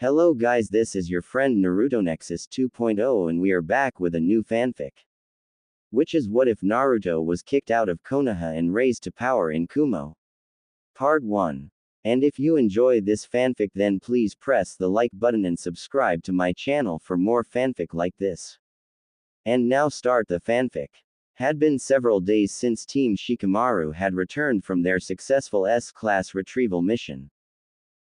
Hello guys, this is your friend Naruto Nexus 2.0 and we are back with a new fanfic. Which is what if Naruto was kicked out of Konoha and raised to power in Kumo? Part 1. And if you enjoy this fanfic then please press the like button and subscribe to my channel for more fanfic like this. And now start the fanfic. Had been several days since Team Shikamaru had returned from their successful S-class retrieval mission.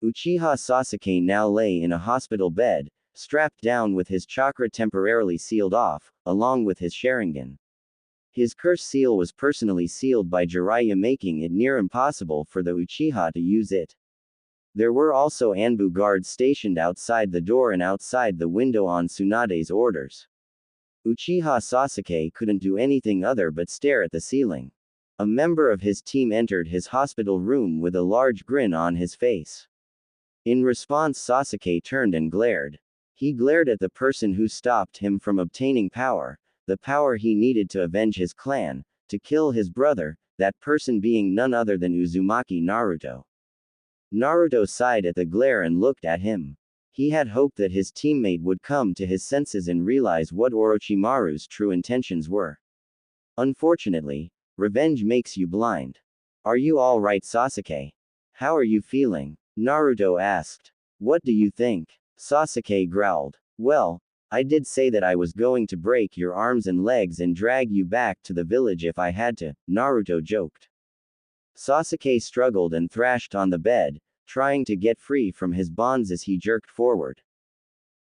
Uchiha Sasuke now lay in a hospital bed, strapped down with his chakra temporarily sealed off, along with his Sharingan. His curse seal was personally sealed by Jiraiya, making it near impossible for the Uchiha to use it. There were also Anbu guards stationed outside the door and outside the window on Tsunade's orders. Uchiha Sasuke couldn't do anything other but stare at the ceiling. A member of his team entered his hospital room with a large grin on his face. In response, Sasuke turned and glared. He glared at the person who stopped him from obtaining power, the power he needed to avenge his clan, to kill his brother, that person being none other than Uzumaki Naruto. Naruto sighed at the glare and looked at him. He had hoped that his teammate would come to his senses and realize what Orochimaru's true intentions were. Unfortunately, revenge makes you blind. Are you all right, Sasuke? How are you feeling? Naruto asked. What do you think? Sasuke growled. Well, I did say that I was going to break your arms and legs and drag you back to the village if I had to, Naruto joked. Sasuke struggled and thrashed on the bed, trying to get free from his bonds as he jerked forward.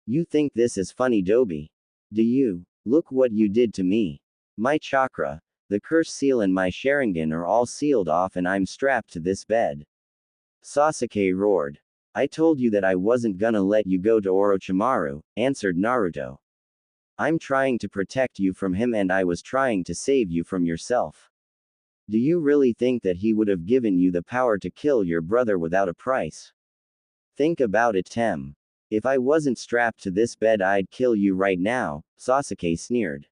You think this is funny, Dobi? Do you? Look what you did to me. My chakra, the curse seal and my Sharingan are all sealed off and I'm strapped to this bed. Sasuke roared. I told you that I wasn't gonna let you go to Orochimaru, answered Naruto. I'm trying to protect you from him and I was trying to save you from yourself. Do you really think that he would have given you the power to kill your brother without a price? Think about it, Tem. If I wasn't strapped to this bed I'd kill you right now, Sasuke sneered.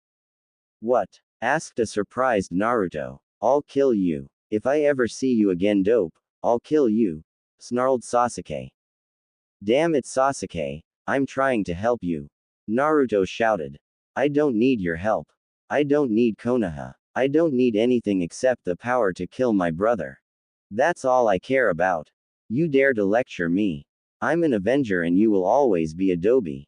What? Asked a surprised Naruto. I'll kill you. If I ever see you again, dope, I'll kill you, snarled Sasuke. Damn it, Sasuke, I'm trying to help you. Naruto shouted. I don't need your help. I don't need Konoha. I don't need anything except the power to kill my brother. That's all I care about. You dare to lecture me. I'm an Avenger and you will always be a Dobi.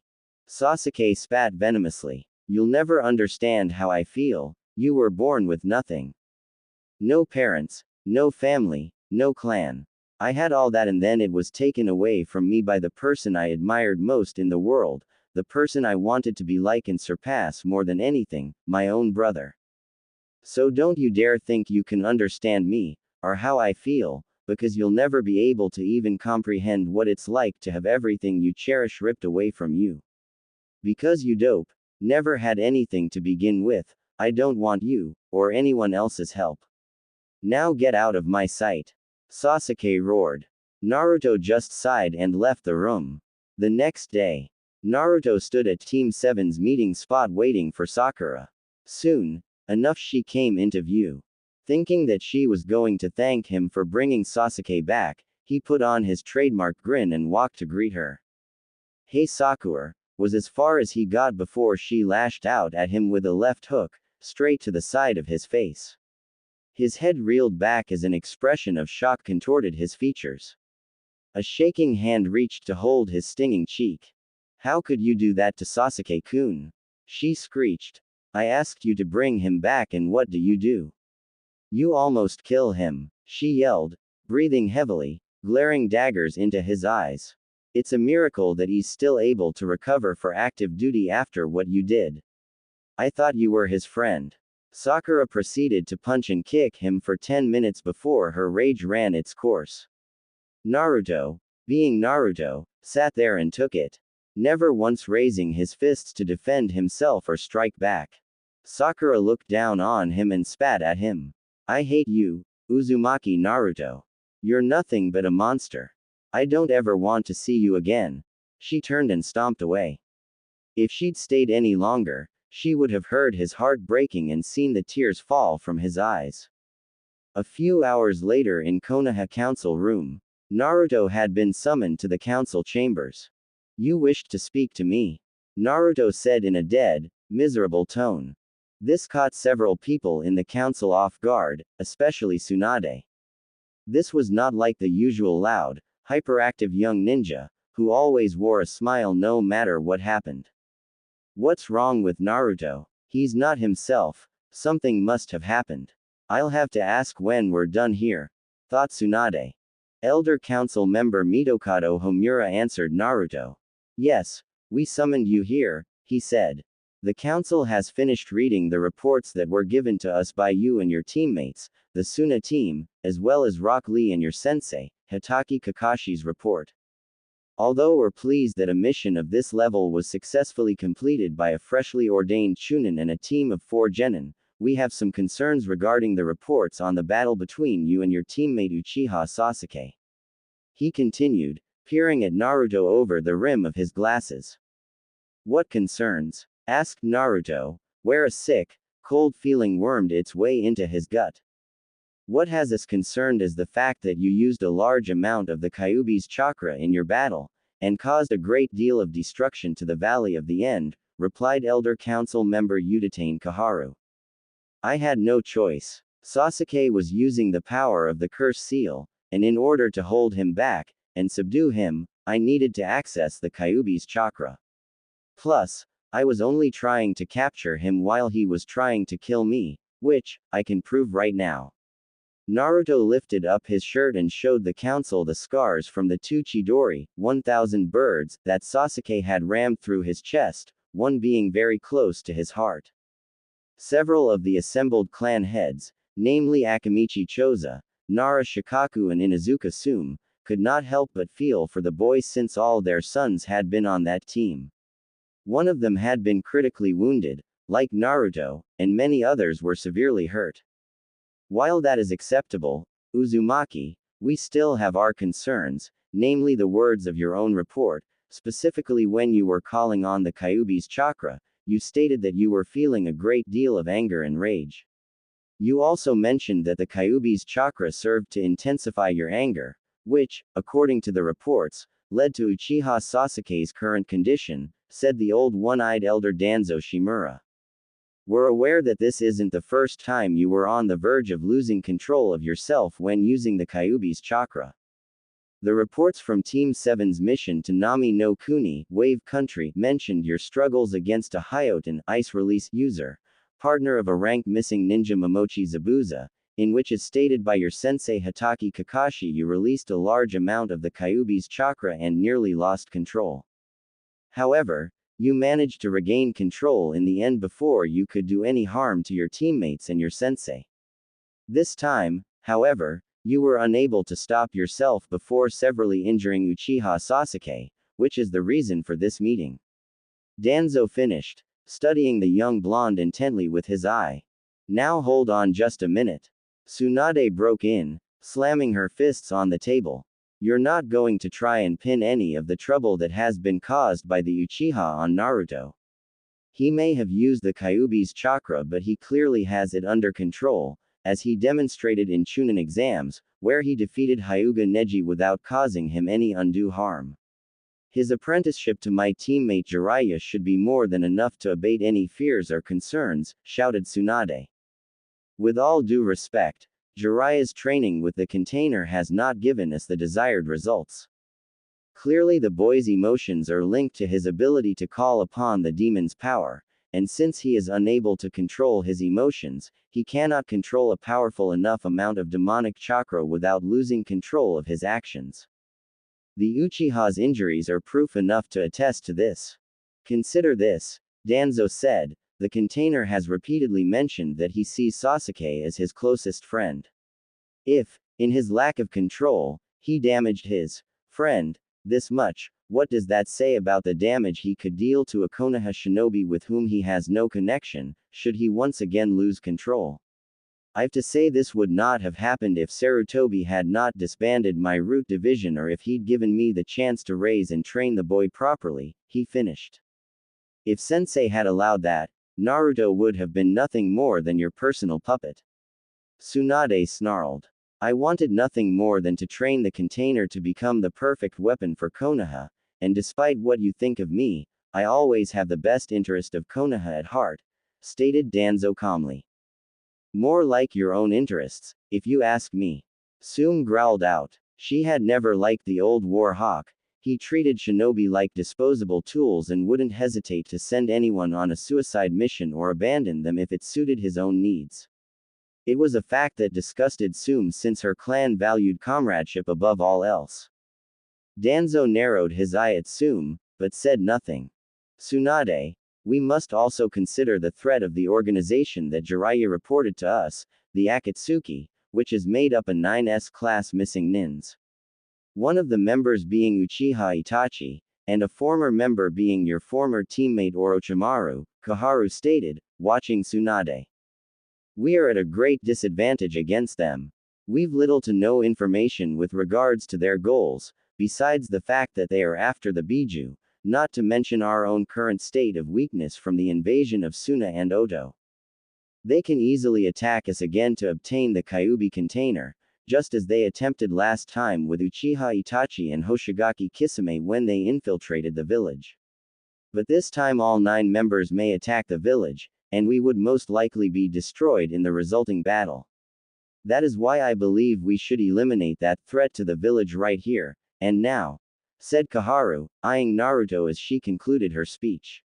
Sasuke spat venomously. You'll never understand how I feel. You were born with nothing. No parents, no family, no clan. I had all that and then it was taken away from me by the person I admired most in the world, the person I wanted to be like and surpass more than anything, my own brother. So don't you dare think you can understand me, or how I feel, because you'll never be able to even comprehend what it's like to have everything you cherish ripped away from you. Because you dope, never had anything to begin with, I don't want you, or anyone else's help. Now get out of my sight. Sasuke roared. Naruto just sighed and left the room. The next day, Naruto stood at Team 7's meeting spot waiting for Sakura. Soon enough she came into view. Thinking that she was going to thank him for bringing Sasuke back, he put on his trademark grin and walked to greet her. Hey Sakura, was as far as he got before she lashed out at him with a left hook, straight to the side of his face. His head reeled back as an expression of shock contorted his features. A shaking hand reached to hold his stinging cheek. How could you do that to Sasuke-kun? She screeched. I asked you to bring him back and what do you do? You almost kill him, she yelled, breathing heavily, glaring daggers into his eyes. It's a miracle that he's still able to recover for active duty after what you did. I thought you were his friend. Sakura proceeded to punch and kick him for 10 minutes before her rage ran its course. Naruto, being Naruto, sat there and took it, never once raising his fists to defend himself or strike back. Sakura looked down on him and spat at him. I hate you, Uzumaki Naruto. You're nothing but a monster. I don't ever want to see you again. She turned and stomped away. If she'd stayed any longer, she would have heard his heart breaking and seen the tears fall from his eyes. A few hours later in Konoha council room, Naruto had been summoned to the council chambers. You wished to speak to me. Naruto said in a dead, miserable tone. This caught several people in the council off guard, especially Tsunade. This was not like the usual loud, hyperactive young ninja, who always wore a smile no matter what happened. What's wrong with Naruto? He's not himself. Something must have happened. I'll have to ask when we're done here, thought Tsunade. Elder Council member Mitokado Homura answered Naruto. Yes, we summoned you here, he said. The council has finished reading the reports that were given to us by you and your teammates, the Suna team, as well as Rock Lee and your sensei, Hitaki Kakashi's report. Although we're pleased that a mission of this level was successfully completed by a freshly ordained Chunin and a team of 4 genin, we have some concerns regarding the reports on the battle between you and your teammate Uchiha Sasuke. He continued, peering at Naruto over the rim of his glasses. What concerns? Asked Naruto, where a sick, cold feeling wormed its way into his gut. What has us concerned is the fact that you used a large amount of the Kyuubi's chakra in your battle, and caused a great deal of destruction to the Valley of the End, replied Elder Council member Udatane Kaharu. I had no choice. Sasuke was using the power of the curse seal, and in order to hold him back, and subdue him, I needed to access the Kyuubi's chakra. Plus, I was only trying to capture him while he was trying to kill me, which, I can prove right now. Naruto lifted up his shirt and showed the council the scars from the 2 Chidori, 1,000 birds, that Sasuke had rammed through his chest, one being very close to his heart. Several of the assembled clan heads, namely Akamichi Choza, Nara Shikaku and Inazuka Sume, could not help but feel for the boys since all their sons had been on that team. One of them had been critically wounded, like Naruto, and many others were severely hurt. While that is acceptable, Uzumaki, we still have our concerns, namely the words of your own report, specifically when you were calling on the Kyuubi's chakra, you stated that you were feeling a great deal of anger and rage. You also mentioned that the Kyuubi's chakra served to intensify your anger, which, according to the reports, led to Uchiha Sasuke's current condition, said the old one-eyed elder Danzo Shimura. We're aware that this isn't the first time you were on the verge of losing control of yourself when using the Kyuubi's chakra. The reports from Team 7's mission to Nami no Kuni, Wave Country, mentioned your struggles against a Hyoten, Ice Release, user, partner of a rank missing ninja Momochi Zabuza, in which is stated by your sensei Hitaki Kakashi you released a large amount of the Kyuubi's chakra and nearly lost control. However, you managed to regain control in the end before you could do any harm to your teammates and your sensei. This time, however, you were unable to stop yourself before severely injuring Uchiha Sasuke, which is the reason for this meeting. Danzo finished, studying the young blonde intently with his eye. Now hold on just a minute. Tsunade broke in, slamming her fists on the table. You're not going to try and pin any of the trouble that has been caused by the Uchiha on Naruto. He may have used the Kyuubi's chakra, but he clearly has it under control, as he demonstrated in Chunin exams, where he defeated Hyuga Neji without causing him any undue harm. His apprenticeship to my teammate Jiraiya should be more than enough to abate any fears or concerns, shouted Tsunade. With all due respect, Jiraiya's training with the container has not given us the desired results. Clearly the boy's emotions are linked to his ability to call upon the demon's power, and since he is unable to control his emotions, he cannot control a powerful enough amount of demonic chakra without losing control of his actions. The Uchiha's injuries are proof enough to attest to this. Consider this, Danzo said. The container has repeatedly mentioned that he sees Sasuke as his closest friend. If, in his lack of control, he damaged his friend this much, what does that say about the damage he could deal to a Konoha shinobi with whom he has no connection, should he once again lose control? I've to say this would not have happened if Sarutobi had not disbanded my root division or if he'd given me the chance to raise and train the boy properly, he finished. If Sensei had allowed that, Naruto would have been nothing more than your personal puppet. Tsunade snarled. I wanted nothing more than to train the container to become the perfect weapon for Konoha, and despite what you think of me, I always have the best interest of Konoha at heart, stated Danzo calmly. More like your own interests, if you ask me. Sume growled out. She had never liked the old war hawk. He treated shinobi like disposable tools and wouldn't hesitate to send anyone on a suicide mission or abandon them if it suited his own needs. It was a fact that disgusted Sume since her clan valued comradeship above all else. Danzo narrowed his eye at Sume, but said nothing. Tsunade, we must also consider the threat of the organization that Jiraiya reported to us, the Akatsuki, which is made up of 9S class missing nins. One of the members being Uchiha Itachi, and a former member being your former teammate Orochimaru, Koharu stated, watching Tsunade. We are at a great disadvantage against them. We've little to no information with regards to their goals, besides the fact that they are after the Biju, not to mention our own current state of weakness from the invasion of Suna and Oto. They can easily attack us again to obtain the Kyuubi container, just as they attempted last time with Uchiha Itachi and Hoshigaki Kisame when they infiltrated the village. But this time all 9 members may attack the village, and we would most likely be destroyed in the resulting battle. That is why I believe we should eliminate that threat to the village right here, and now, said Koharu, eyeing Naruto as she concluded her speech.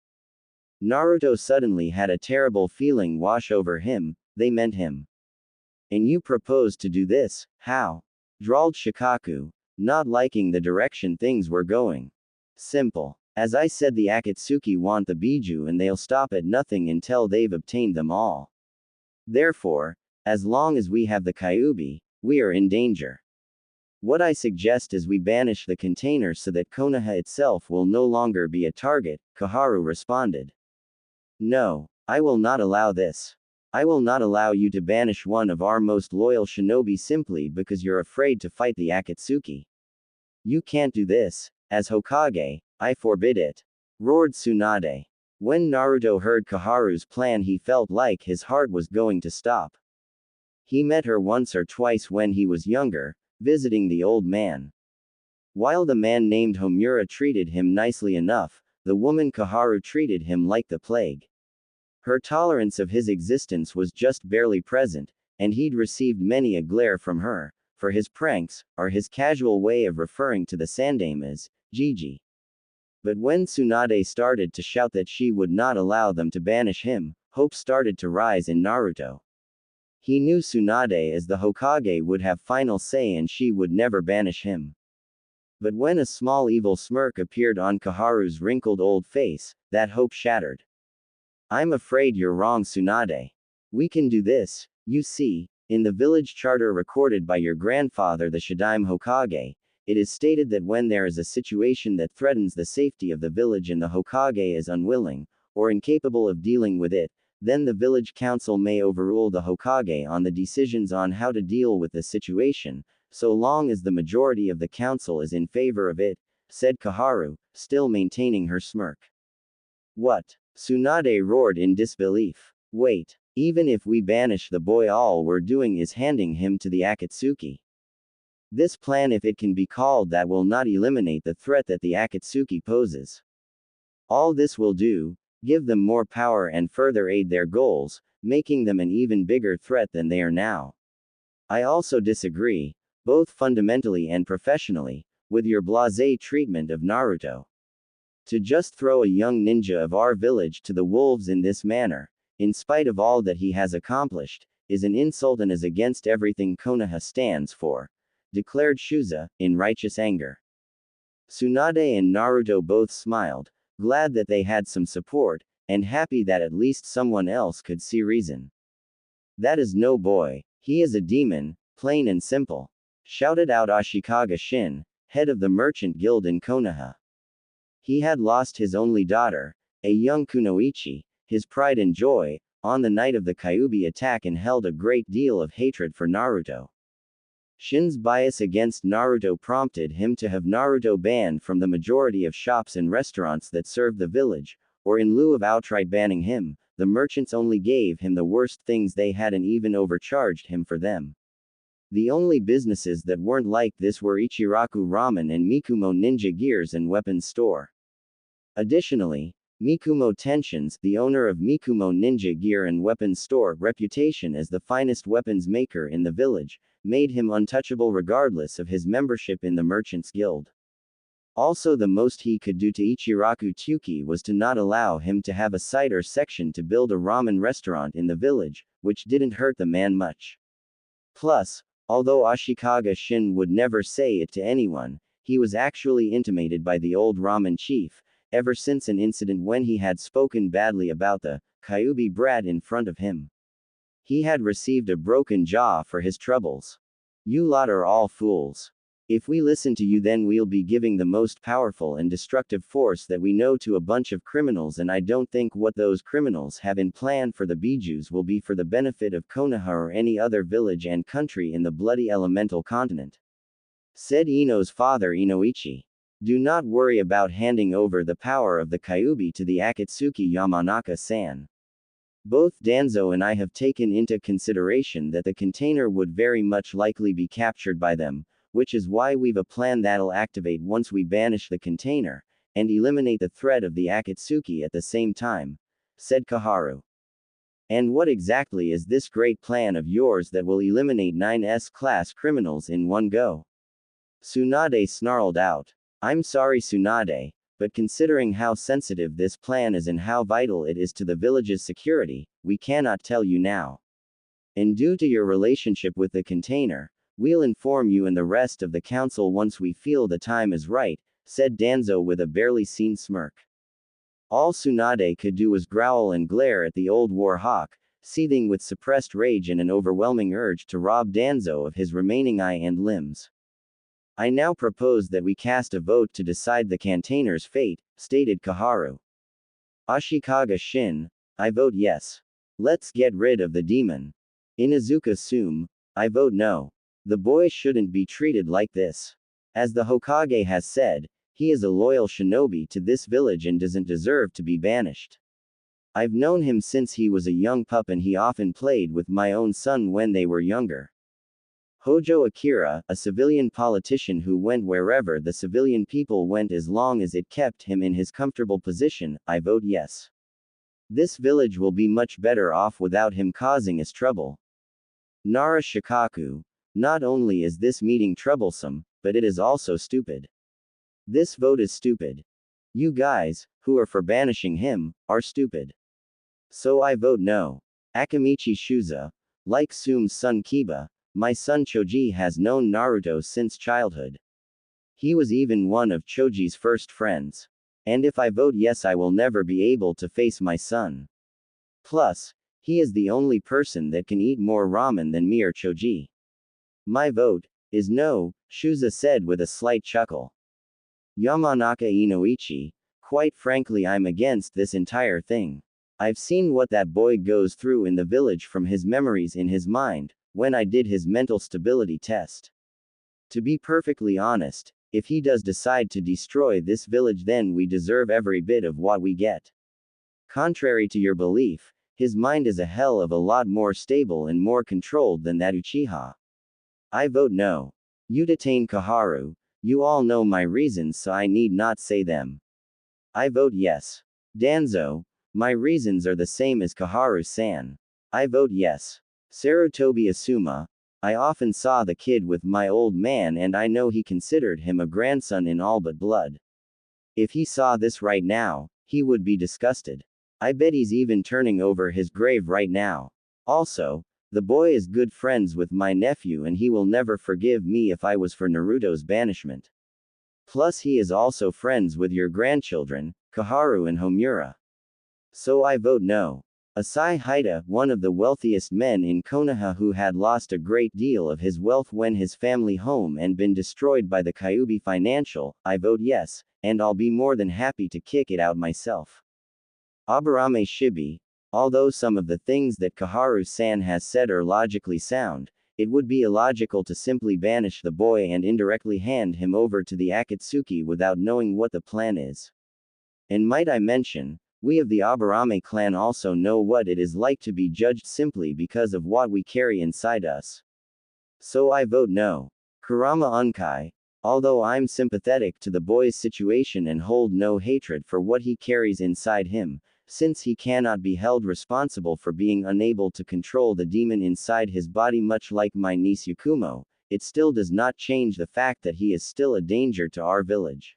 Naruto suddenly had a terrible feeling wash over him. They meant him. And you propose to do this, how? Drawled Shikaku, not liking the direction things were going. Simple. As I said, the Akatsuki want the Biju and they'll stop at nothing until they've obtained them all. Therefore, as long as we have the Kyuubi, we are in danger. What I suggest is we banish the container so that Konoha itself will no longer be a target, Koharu responded. No, I will not allow this. I will not allow you to banish one of our most loyal shinobi simply because you're afraid to fight the Akatsuki. You can't do this. As Hokage, I forbid it. Roared Tsunade. When Naruto heard Koharu's plan, he felt like his heart was going to stop. He met her once or twice when he was younger, visiting the old man. While the man named Homura treated him nicely enough, the woman Koharu treated him like the plague. Her tolerance of his existence was just barely present, and he'd received many a glare from her, for his pranks, or his casual way of referring to the Sandame as Gigi. But when Tsunade started to shout that she would not allow them to banish him, hope started to rise in Naruto. He knew Tsunade as the Hokage would have final say and she would never banish him. But when a small evil smirk appeared on Koharu's wrinkled old face, that hope shattered. I'm afraid you're wrong, Tsunade. We can do this. You see, in the village charter recorded by your grandfather the Shadaime Hokage, it is stated that when there is a situation that threatens the safety of the village and the Hokage is unwilling, or incapable of dealing with it, then the village council may overrule the Hokage on the decisions on how to deal with the situation, so long as the majority of the council is in favor of it, said Koharu, still maintaining her smirk. What? Tsunade roared in disbelief. Wait, even if we banish the boy, all we're doing is handing him to the Akatsuki. This plan, if it can be called that, will not eliminate the threat that the Akatsuki poses. All this will do, give them more power and further aid their goals, making them an even bigger threat than they are now. I also disagree, both fundamentally and professionally, with your blasé treatment of Naruto. To just throw a young ninja of our village to the wolves in this manner, in spite of all that he has accomplished, is an insult and is against everything Konoha stands for, declared Shuza, in righteous anger. Tsunade and Naruto both smiled, glad that they had some support, and happy that at least someone else could see reason. That is no boy, he is a demon, plain and simple, shouted out Ashikaga Shin, head of the merchant guild in Konoha. He had lost his only daughter, a young Kunoichi, his pride and joy, on the night of the Kyuubi attack and held a great deal of hatred for Naruto. Shin's bias against Naruto prompted him to have Naruto banned from the majority of shops and restaurants that served the village, or in lieu of outright banning him, the merchants only gave him the worst things they had and even overcharged him for them. The only businesses that weren't like this were Ichiraku Ramen and Mikumo Ninja Gears and Weapons Store. Additionally, Mikumo Tenshin's, the owner of Mikumo Ninja Gear and Weapons Store, reputation as the finest weapons maker in the village, made him untouchable regardless of his membership in the Merchants Guild. Also, the most he could do to Ichiraku Tsuki was to not allow him to have a site or section to build a ramen restaurant in the village, which didn't hurt the man much. Plus, although Ashikaga Shin would never say it to anyone, he was actually intimated by the old ramen chief, ever since an incident when he had spoken badly about the Kyuubi brat in front of him. He had received a broken jaw for his troubles. You lot are all fools. If we listen to you, then we'll be giving the most powerful and destructive force that we know to a bunch of criminals, and I don't think what those criminals have in plan for the Bijus will be for the benefit of Konoha or any other village and country in the bloody elemental continent. Said Ino's father Inoichi. Do not worry about handing over the power of the Kyuubi to the Akatsuki Yamanaka-san. Both Danzo and I have taken into consideration that the container would very much likely be captured by them, which is why we've a plan that'll activate once we banish the container, and eliminate the threat of the Akatsuki at the same time, said Kaharu. And what exactly is this great plan of yours that will eliminate 9S class criminals in one go? Tsunade snarled out. I'm sorry, Tsunade, but considering how sensitive this plan is and how vital it is to the village's security, we cannot tell you now. And due to your relationship with the container, we'll inform you and the rest of the council once we feel the time is right, said Danzo with a barely seen smirk. All Tsunade could do was growl and glare at the old war hawk, seething with suppressed rage and an overwhelming urge to rob Danzo of his remaining eye and limbs. I now propose that we cast a vote to decide the container's fate, stated Kaharu. Ashikaga Shin, I vote yes. Let's get rid of the demon. Inuzuka Sum, I vote no. The boy shouldn't be treated like this. As the Hokage has said, he is a loyal shinobi to this village and doesn't deserve to be banished. I've known him since he was a young pup and he often played with my own son when they were younger. Hojo Akira, a civilian politician who went wherever the civilian people went as long as it kept him in his comfortable position, I vote yes. This village will be much better off without him causing us trouble. Nara Shikaku, not only is this meeting troublesome, but it is also stupid. This vote is stupid. You guys, who are for banishing him, are stupid. So I vote no. Akamichi Shuza, like Sum's son Kiba, my son Choji has known Naruto since childhood. He was even one of Choji's first friends. And if I vote yes, I will never be able to face my son. Plus, he is the only person that can eat more ramen than me or Choji. My vote is no, Shuza said with a slight chuckle. Yamanaka Inoichi, quite frankly, I'm against this entire thing. I've seen what that boy goes through in the village from his memories in his mind, when I did his mental stability test. To be perfectly honest, if he does decide to destroy this village, then we deserve every bit of what we get. Contrary to your belief, his mind is a hell of a lot more stable and more controlled than that Uchiha. I vote no. You detain Kaharu, you all know my reasons, so I need not say them. I vote yes. Danzo, my reasons are the same as Kaharu-san. I vote yes. Sarutobi Asuma, I often saw the kid with my old man and I know he considered him a grandson in all but blood. If he saw this right now, he would be disgusted. I bet he's even turning over his grave right now. Also, the boy is good friends with my nephew and he will never forgive me if I was for Naruto's banishment. Plus he is also friends with your grandchildren, Kaharu and Homura. So I vote no. Asai Haida, one of the wealthiest men in Konoha who had lost a great deal of his wealth when his family home and been destroyed by the Kyuubi Financial, I vote yes, and I'll be more than happy to kick it out myself. Aburame Shibi, although some of the things that Kaharu-san has said are logically sound, it would be illogical to simply banish the boy and indirectly hand him over to the Akatsuki without knowing what the plan is. And might I mention, we of the Aburame clan also know what it is like to be judged simply because of what we carry inside us. So I vote no. Kurama Unkai. Although I'm sympathetic to the boy's situation and hold no hatred for what he carries inside him, since he cannot be held responsible for being unable to control the demon inside his body, much like my niece Yakumo, it still does not change the fact that he is still a danger to our village.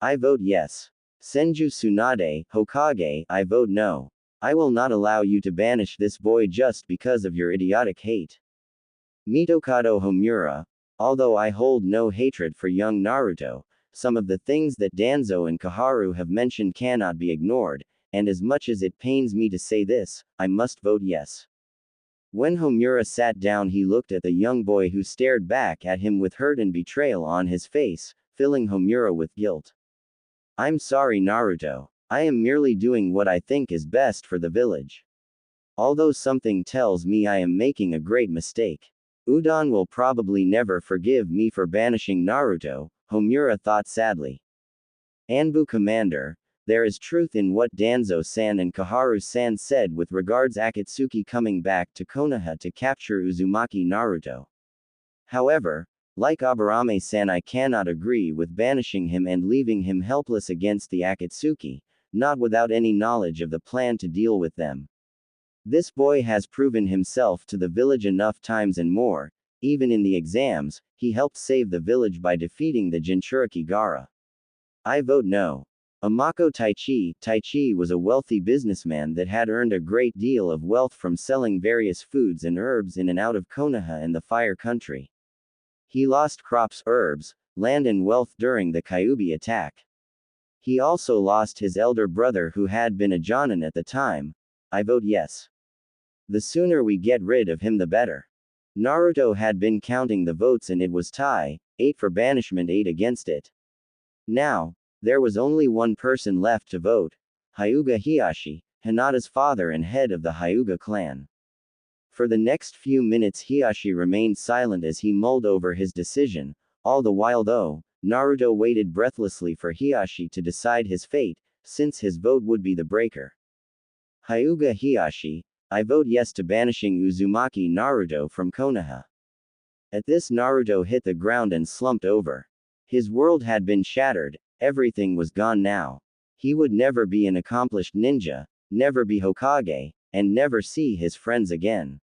I vote yes. Senju Tsunade, Hokage, I vote no. I will not allow you to banish this boy just because of your idiotic hate. Mitokado Homura. Although I hold no hatred for young Naruto, some of the things that Danzo and Koharu have mentioned cannot be ignored, and as much as it pains me to say this, I must vote yes. When Homura sat down, he looked at the young boy who stared back at him with hurt and betrayal on his face, filling Homura with guilt. I'm sorry, Naruto. I am merely doing what I think is best for the village. Although something tells me I am making a great mistake. Udon will probably never forgive me for banishing Naruto, Homura thought sadly. Anbu Commander, there is truth in what Danzo-san and Koharu-san said with regards Akatsuki coming back to Konoha to capture Uzumaki Naruto. However, like Aburame-san, I cannot agree with banishing him and leaving him helpless against the Akatsuki, not without any knowledge of the plan to deal with them. This boy has proven himself to the village enough times and more, even in the exams, he helped save the village by defeating the Jinchuriki Gaara. I vote no. Amako Taichi was a wealthy businessman that had earned a great deal of wealth from selling various foods and herbs in and out of Konoha and the Fire Country. He lost crops, herbs, land and wealth during the Kyuubi attack. He also lost his elder brother who had been a jonin at the time. I vote yes. The sooner we get rid of him the better. Naruto had been counting the votes and it was tie, 8 for banishment, 8 against it. Now, there was only one person left to vote, Hyuga Hiashi, Hinata's father and head of the Hyuga clan. For the next few minutes Hiashi remained silent as he mulled over his decision, all the while though, Naruto waited breathlessly for Hiashi to decide his fate, since his vote would be the breaker. Hyuga Hiashi, I vote yes to banishing Uzumaki Naruto from Konoha. At this Naruto hit the ground and slumped over. His world had been shattered, everything was gone now. He would never be an accomplished ninja, never be Hokage, and never see his friends again.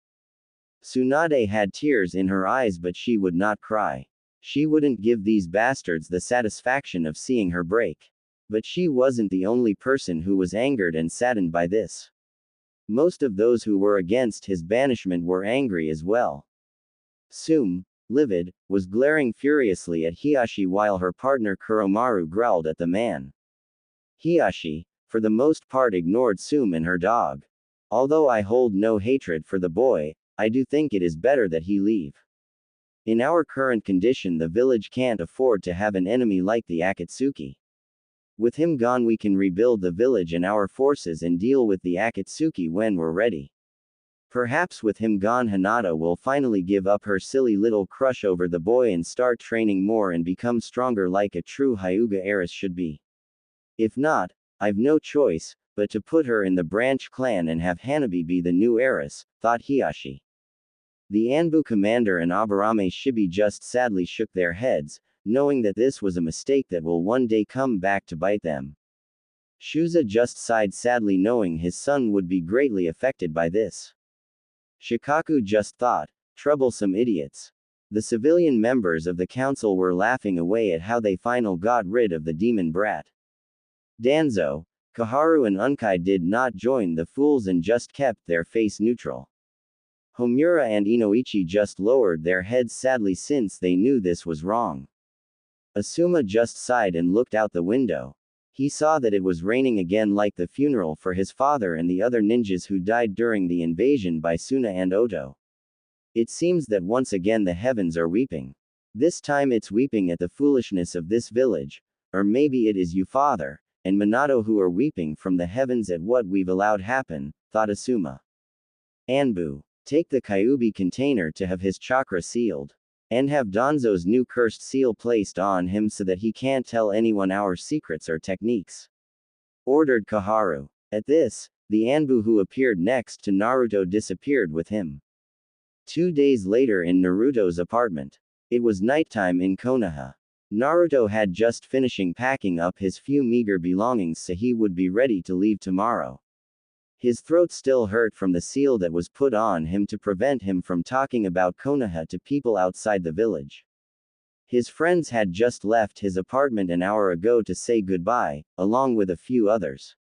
Tsunade had tears in her eyes but she would not cry. She wouldn't give these bastards the satisfaction of seeing her break. But she wasn't the only person who was angered and saddened by this. Most of those who were against his banishment were angry as well. Tsume, livid, was glaring furiously at Hiashi while her partner Kuromaru growled at the man. Hiashi, for the most part, ignored Tsume and her dog. Although I hold no hatred for the boy, I do think it is better that he leave. In our current condition, the village can't afford to have an enemy like the Akatsuki. With him gone, we can rebuild the village and our forces and deal with the Akatsuki when we're ready. Perhaps with him gone, Hinata will finally give up her silly little crush over the boy and start training more and become stronger like a true Hyuga heiress should be. If not, I've no choice but to put her in the branch clan and have Hanabi be the new heiress, thought Hiashi. The Anbu commander and Aburame Shibi just sadly shook their heads, knowing that this was a mistake that will one day come back to bite them. Shuza just sighed sadly, knowing his son would be greatly affected by this. Shikaku just thought, troublesome idiots. The civilian members of the council were laughing away at how they finally got rid of the demon brat. Danzo, Koharu and Unkai did not join the fools and just kept their face neutral. Homura and Inoichi just lowered their heads sadly since they knew this was wrong. Asuma just sighed and looked out the window. He saw that it was raining again, like the funeral for his father and the other ninjas who died during the invasion by Suna and Oto. It seems that once again the heavens are weeping. This time it's weeping at the foolishness of this village, or maybe it is you, father, and Minato, who are weeping from the heavens at what we've allowed happen, thought Asuma. Anbu, take the Kyuubi container to have his chakra sealed. And have Danzo's new cursed seal placed on him so that he can't tell anyone our secrets or techniques. Ordered Koharu. At this, the Anbu who appeared next to Naruto disappeared with him. 2 days later in Naruto's apartment. It was nighttime in Konoha. Naruto had just finishing packing up his few meager belongings so he would be ready to leave tomorrow. His throat still hurt from the seal that was put on him to prevent him from talking about Konoha to people outside the village. His friends had just left his apartment an hour ago to say goodbye, along with a few others.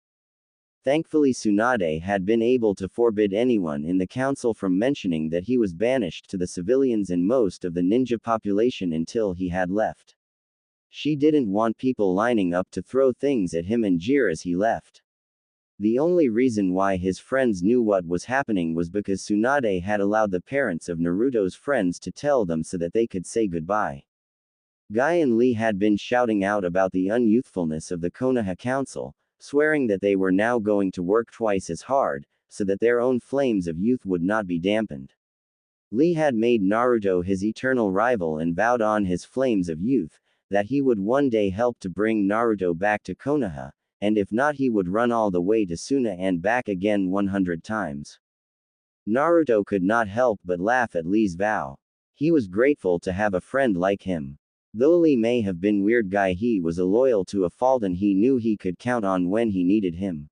Thankfully Tsunade had been able to forbid anyone in the council from mentioning that he was banished to the civilians and most of the ninja population until he had left. She didn't want people lining up to throw things at him and jeer as he left. The only reason why his friends knew what was happening was because Tsunade had allowed the parents of Naruto's friends to tell them so that they could say goodbye. Guy and Lee had been shouting out about the unyouthfulness of the Konoha Council, swearing that they were now going to work twice as hard, so that their own flames of youth would not be dampened. Lee had made Naruto his eternal rival and vowed on his flames of youth, that he would one day help to bring Naruto back to Konoha, and if not he would run all the way to Suna and back again 100 times. Naruto could not help but laugh at Lee's vow. He was grateful to have a friend like him. Though Lee may have been weird guy, he was a loyal to a fault and he knew he could count on when he needed him.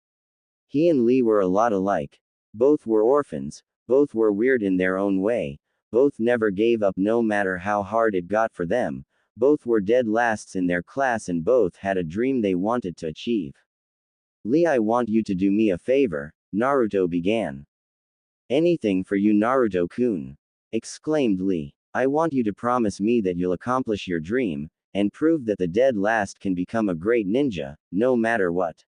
He and Lee were a lot alike. Both were orphans, both were weird in their own way, both never gave up no matter how hard it got for them, both were dead lasts in their class and both had a dream they wanted to achieve. Lee, I want you to do me a favor, Naruto began. Anything for you Naruto-kun, exclaimed Lee. I want you to promise me that you'll accomplish your dream, and prove that the dead last can become a great ninja, no matter what.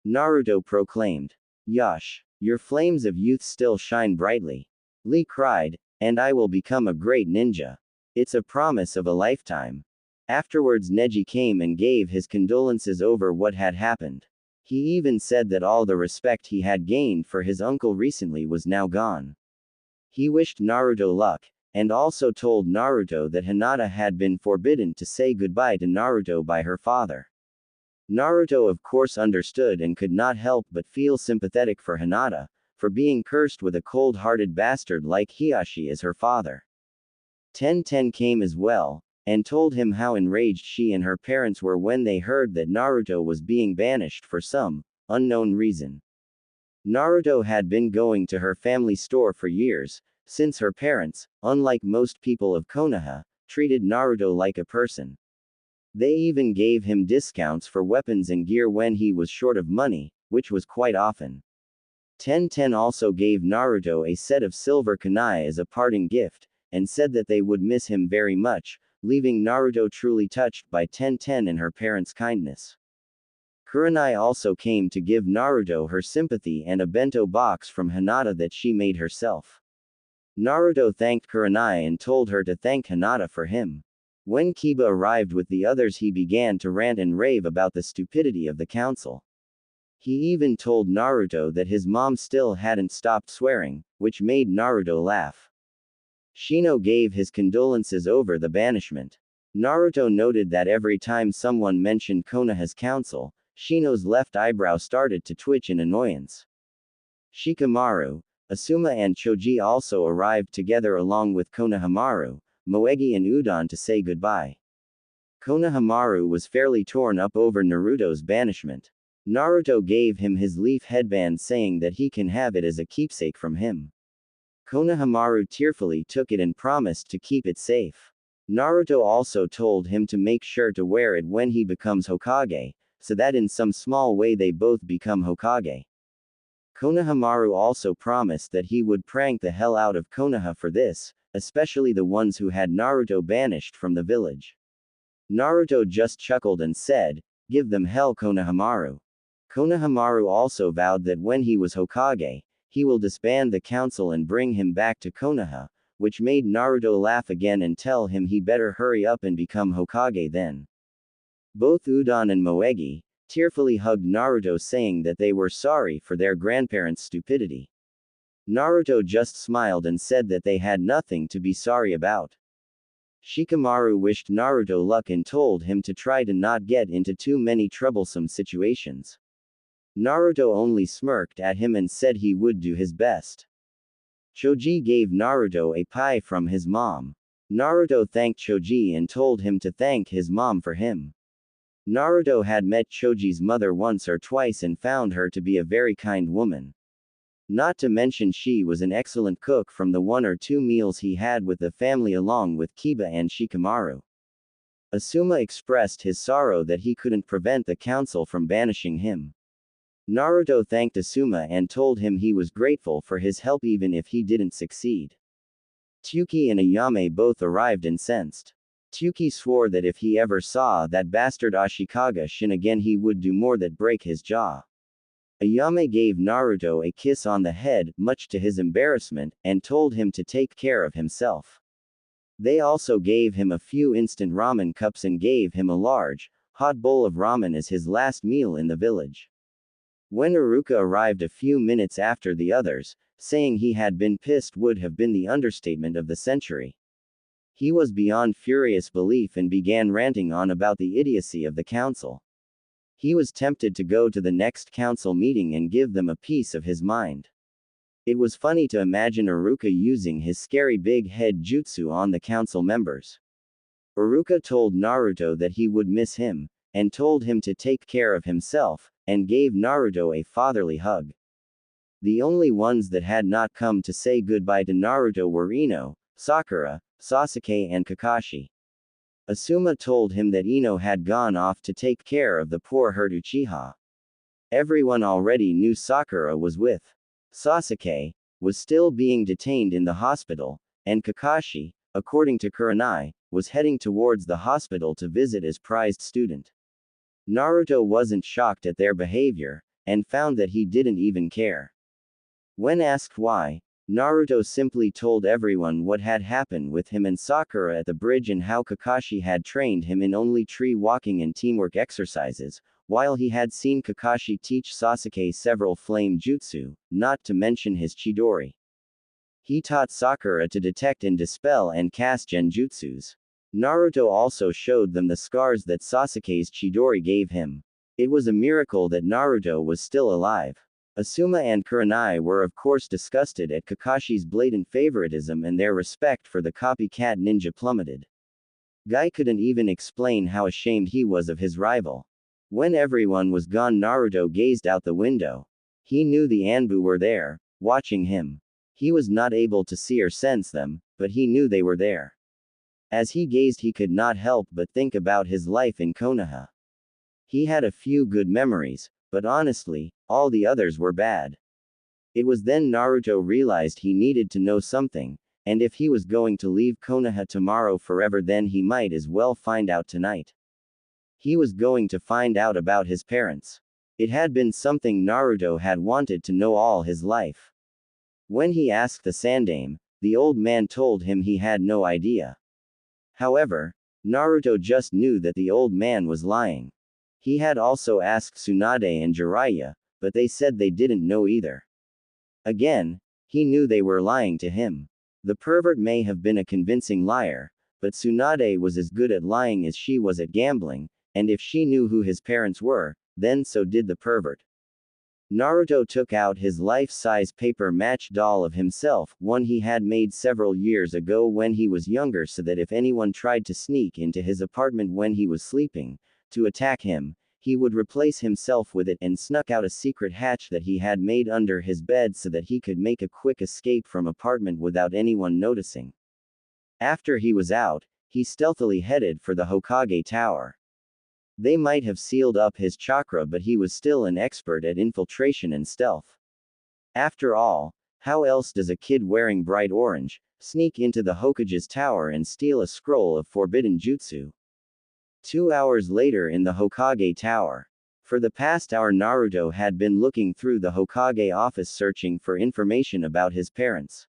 Naruto proclaimed. Yosh, your flames of youth still shine brightly. Lee cried, and I will become a great ninja. It's a promise of a lifetime. Afterwards Neji came and gave his condolences over what had happened. He even said that all the respect he had gained for his uncle recently was now gone. He wished Naruto luck, and also told Naruto that Hinata had been forbidden to say goodbye to Naruto by her father. Naruto of course understood and could not help but feel sympathetic for Hinata, for being cursed with a cold-hearted bastard like Hiashi as her father. Tenten came as well, and told him how enraged she and her parents were when they heard that Naruto was being banished for some unknown reason. Naruto had been going to her family store for years, since her parents, unlike most people of Konoha, treated Naruto like a person. They even gave him discounts for weapons and gear when he was short of money, which was quite often. Tenten also gave Naruto a set of silver kunai as a parting gift, and said that they would miss him very much, leaving Naruto truly touched by Tenten and her parents' kindness. Kurenai also came to give Naruto her sympathy and a bento box from Hinata that she made herself. Naruto thanked Kurenai and told her to thank Hinata for him. When Kiba arrived with the others he began to rant and rave about the stupidity of the council. He even told Naruto that his mom still hadn't stopped swearing, which made Naruto laugh. Shino gave his condolences over the banishment. Naruto noted that every time someone mentioned Konoha's council, Shino's left eyebrow started to twitch in annoyance. Shikamaru, Asuma and Choji also arrived together along with Konohamaru, Moegi and Udon to say goodbye. Konohamaru was fairly torn up over Naruto's banishment. Naruto gave him his leaf headband saying that he can have it as a keepsake from him. Konohamaru tearfully took it and promised to keep it safe. Naruto also told him to make sure to wear it when he becomes Hokage, so that in some small way they both become Hokage. Konohamaru also promised that he would prank the hell out of Konoha for this, especially the ones who had Naruto banished from the village. Naruto just chuckled and said, "Give them hell Konohamaru." Konohamaru also vowed that when he was Hokage, he will disband the council and bring him back to Konoha, which made Naruto laugh again and tell him he better hurry up and become Hokage then. Both Udon and Moegi tearfully hugged Naruto saying that they were sorry for their grandparents' stupidity. Naruto just smiled and said that they had nothing to be sorry about. Shikamaru wished Naruto luck and told him to try to not get into too many troublesome situations. Naruto only smirked at him and said he would do his best. Choji gave Naruto a pie from his mom. Naruto thanked Choji and told him to thank his mom for him. Naruto had met Choji's mother once or twice and found her to be a very kind woman. Not to mention she was an excellent cook from the 1 or 2 meals he had with the family along with Kiba and Shikamaru. Asuma expressed his sorrow that he couldn't prevent the council from banishing him. Naruto thanked Asuma and told him he was grateful for his help even if he didn't succeed. Tsuki and Ayame both arrived incensed. Tsuki swore that if he ever saw that bastard Ashikaga Shin again he would do more than break his jaw. Ayame gave Naruto a kiss on the head, much to his embarrassment, and told him to take care of himself. They also gave him a few instant ramen cups and gave him a large, hot bowl of ramen as his last meal in the village. When Iruka arrived a few minutes after the others, saying he had been pissed would have been the understatement of the century. He was beyond furious belief and began ranting on about the idiocy of the council. He was tempted to go to the next council meeting and give them a piece of his mind. It was funny to imagine Iruka using his scary big head jutsu on the council members. Iruka told Naruto that he would miss him, and told him to take care of himself, and gave Naruto a fatherly hug. The only ones that had not come to say goodbye to Naruto were Ino, Sakura, Sasuke and Kakashi. Asuma told him that Ino had gone off to take care of the poor hurt Uchiha. Everyone already knew Sakura was with Sasuke, was still being detained in the hospital, and Kakashi, according to Kurenai, was heading towards the hospital to visit his prized student. Naruto wasn't shocked at their behavior, and found that he didn't even care. When asked why, Naruto simply told everyone what had happened with him and Sakura at the bridge and how Kakashi had trained him in only tree walking and teamwork exercises, while he had seen Kakashi teach Sasuke several flame jutsu, not to mention his Chidori. He taught Sakura to detect and dispel and cast genjutsus. Naruto also showed them the scars that Sasuke's Chidori gave him. It was a miracle that Naruto was still alive. Asuma and Kurenai were of course disgusted at Kakashi's blatant favoritism and their respect for the copycat ninja plummeted. Guy couldn't even explain how ashamed he was of his rival. When everyone was gone, Naruto gazed out the window. He knew the Anbu were there, watching him. He was not able to see or sense them, but he knew they were there. As he gazed, he could not help but think about his life in Konoha. He had a few good memories, but honestly, all the others were bad. It was then Naruto realized he needed to know something, and if he was going to leave Konoha tomorrow forever, then he might as well find out tonight. He was going to find out about his parents. It had been something Naruto had wanted to know all his life. When he asked the Sandame, the old man told him he had no idea. However, Naruto just knew that the old man was lying. He had also asked Tsunade and Jiraiya, but they said they didn't know either. Again, he knew they were lying to him. The pervert may have been a convincing liar, but Tsunade was as good at lying as she was at gambling, and if she knew who his parents were, then so did the pervert. Naruto took out his life-size paper match doll of himself, one he had made several years ago when he was younger, so that if anyone tried to sneak into his apartment when he was sleeping, to attack him, he would replace himself with it and snuck out a secret hatch that he had made under his bed so that he could make a quick escape from apartment without anyone noticing. After he was out, he stealthily headed for the Hokage Tower. They might have sealed up his chakra, but he was still an expert at infiltration and stealth. After all, how else does a kid wearing bright orange sneak into the Hokage's tower and steal a scroll of forbidden jutsu? 2 hours later in the Hokage Tower. For the past hour, Naruto had been looking through the Hokage office searching for information about his parents.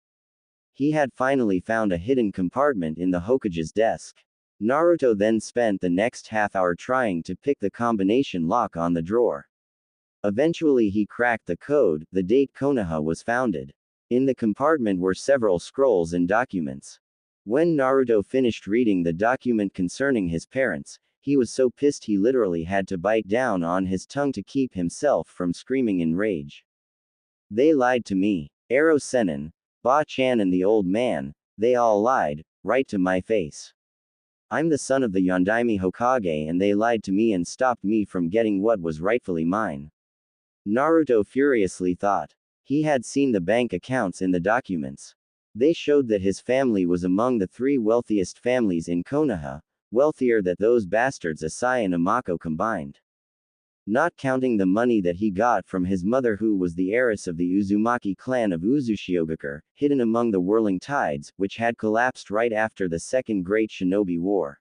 He had finally found a hidden compartment in the Hokage's desk. Naruto then spent the next half hour trying to pick the combination lock on the drawer. Eventually he cracked the code, the date Konoha was founded. In the compartment were several scrolls and documents. When Naruto finished reading the document concerning his parents, he was so pissed he literally had to bite down on his tongue to keep himself from screaming in rage. They lied to me. Ero Sennin, Ba-chan and the old man, they all lied, right to my face. I'm the son of the Yondaime Hokage and they lied to me and stopped me from getting what was rightfully mine. Naruto furiously thought. He had seen the bank accounts in the documents. They showed that his family was among the 3 wealthiest families in Konoha, wealthier than those bastards Asai and Amako combined. Not counting the money that he got from his mother who was the heiress of the Uzumaki clan of Uzushiogakure, hidden among the whirling tides, which had collapsed right after the Second Great Shinobi War.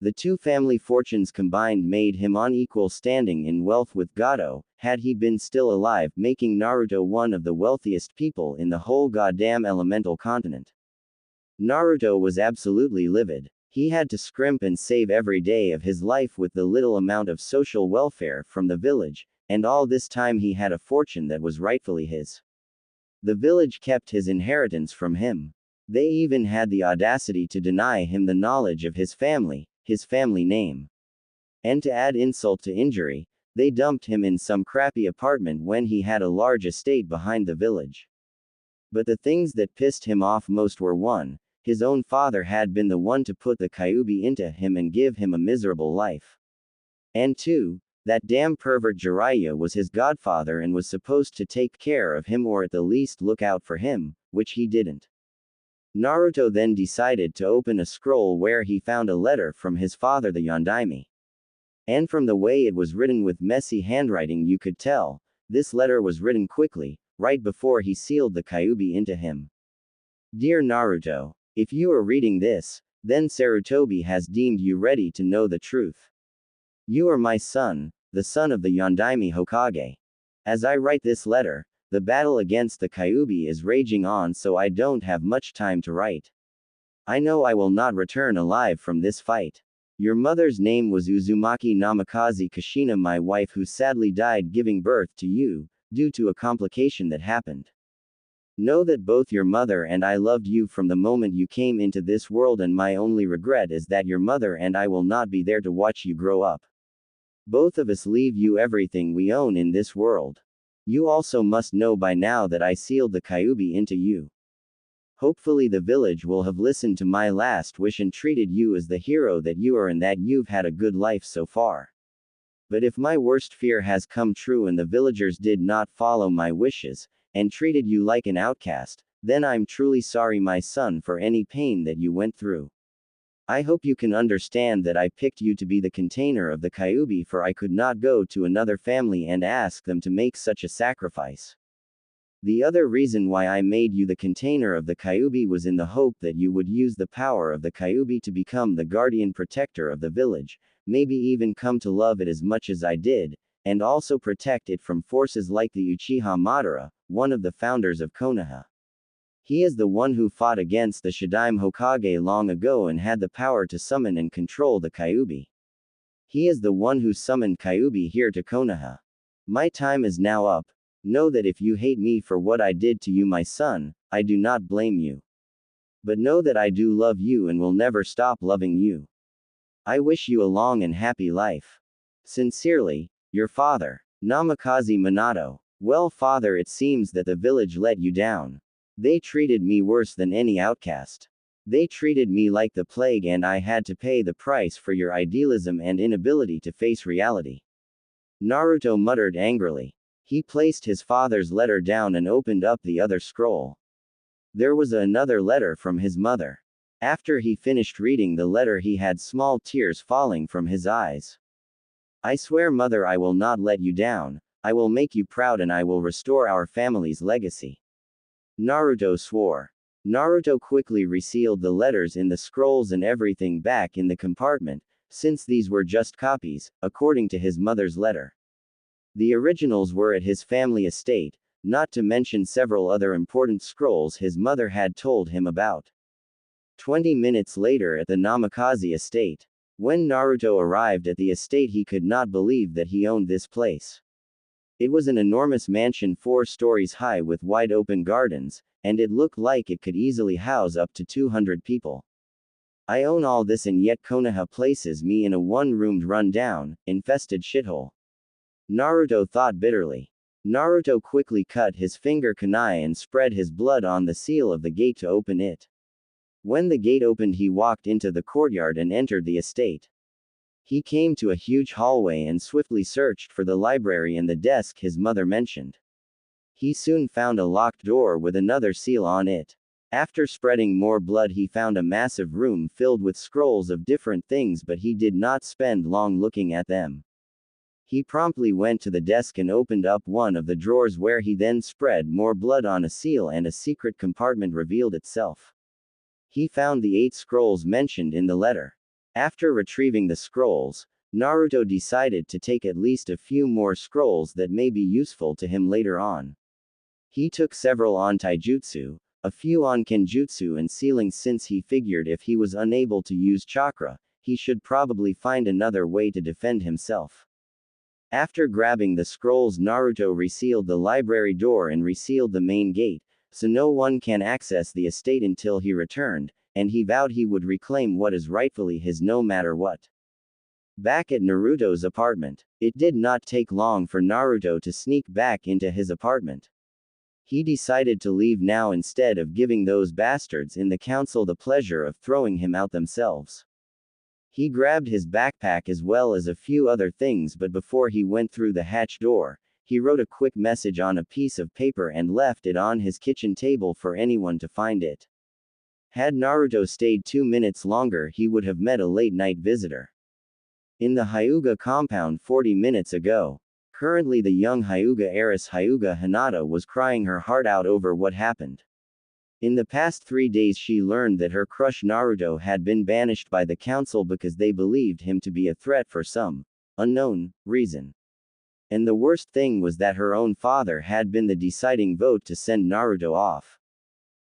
The 2 family fortunes combined made him on equal standing in wealth with Gato, had he been still alive, making Naruto one of the wealthiest people in the whole goddamn elemental continent. Naruto was absolutely livid. He had to scrimp and save every day of his life with the little amount of social welfare from the village, and all this time he had a fortune that was rightfully his. The village kept his inheritance from him. They even had the audacity to deny him the knowledge of his family name. And to add insult to injury, they dumped him in some crappy apartment when he had a large estate behind the village. But the things that pissed him off most were 1. His own father had been the one to put the Kyuubi into him and give him a miserable life. And 2. That damn pervert Jiraiya was his godfather and was supposed to take care of him or at the least look out for him, which he didn't. Naruto then decided to open a scroll where he found a letter from his father the Yondaime. And from the way it was written with messy handwriting you could tell, this letter was written quickly, right before he sealed the Kyuubi into him. Dear Naruto, if you are reading this, then Sarutobi has deemed you ready to know the truth. You are my son, the son of the Yondaime Hokage. As I write this letter, the battle against the Kyuubi is raging on, so I don't have much time to write. I know I will not return alive from this fight. Your mother's name was Uzumaki Namikaze Kushina, my wife, who sadly died giving birth to you, due to a complication that happened. Know that both your mother and I loved you from the moment you came into this world, and my only regret is that your mother and I will not be there to watch you grow up. Both of us leave you everything we own in this world. You also must know by now that I sealed the Kyuubi into you. Hopefully the village will have listened to my last wish and treated you as the hero that you are and that you've had a good life so far. But if my worst fear has come true and the villagers did not follow my wishes, and treated you like an outcast, then I'm truly sorry, my son, for any pain that you went through. I hope you can understand that I picked you to be the container of the Kyuubi, for I could not go to another family and ask them to make such a sacrifice. The other reason why I made you the container of the Kyuubi was in the hope that you would use the power of the Kyuubi to become the guardian protector of the village, maybe even come to love it as much as I did, and also protect it from forces like the Uchiha Madara, one of the founders of Konoha. He is the one who fought against the Shadaime Hokage long ago and had the power to summon and control the Kyuubi. He is the one who summoned Kyuubi here to Konoha. My time is now up. Know that if you hate me for what I did to you, my son, I do not blame you. But know that I do love you and will never stop loving you. I wish you a long and happy life. Sincerely, your father, Namikaze Minato. Well, father, it seems that the village let you down. They treated me worse than any outcast. They treated me like the plague, and I had to pay the price for your idealism and inability to face reality. Naruto muttered angrily. He placed his father's letter down and opened up the other scroll. There was another letter from his mother. After he finished reading the letter, he had small tears falling from his eyes. I swear, mother, I will not let you down. I will make you proud and I will restore our family's legacy. Naruto swore. Naruto quickly resealed the letters in the scrolls and everything back in the compartment, since these were just copies, according to his mother's letter. The originals were at his family estate, not to mention several other important scrolls his mother had told him about. 20 minutes later at the Namikaze estate. When Naruto arrived at the estate, he could not believe that he owned this place. It was an enormous mansion 4 stories high with wide open gardens, and it looked like it could easily house up to 200 people. I own all this, and yet Konoha places me in a one-roomed run-down, infested shithole. Naruto thought bitterly. Naruto quickly cut his finger kunai and spread his blood on the seal of the gate to open it. When the gate opened, he walked into the courtyard and entered the estate. He came to a huge hallway and swiftly searched for the library and the desk his mother mentioned. He soon found a locked door with another seal on it. After spreading more blood, he found a massive room filled with scrolls of different things, but he did not spend long looking at them. He promptly went to the desk and opened up one of the drawers, where he then spread more blood on a seal and a secret compartment revealed itself. He found the 8 scrolls mentioned in the letter. After retrieving the scrolls, Naruto decided to take at least a few more scrolls that may be useful to him later on. He took several on taijutsu, a few on kenjutsu and sealing, since he figured if he was unable to use chakra, he should probably find another way to defend himself. After grabbing the scrolls, Naruto resealed the library door and resealed the main gate, so no one can access the estate until he returned, and he vowed he would reclaim what is rightfully his no matter what. Back at Naruto's apartment, it did not take long for Naruto to sneak back into his apartment. He decided to leave now instead of giving those bastards in the council the pleasure of throwing him out themselves. He grabbed his backpack as well as a few other things, but before he went through the hatch door, he wrote a quick message on a piece of paper and left it on his kitchen table for anyone to find it. Had Naruto stayed 2 minutes longer, he would have met a late-night visitor. In the Hyuga compound 40 minutes ago. Currently, the young Hyuga heiress Hyuga Hinata was crying her heart out over what happened. In the past 3 days, she learned that her crush Naruto had been banished by the council because they believed him to be a threat for some unknown reason. And the worst thing was that her own father had been the deciding vote to send Naruto off.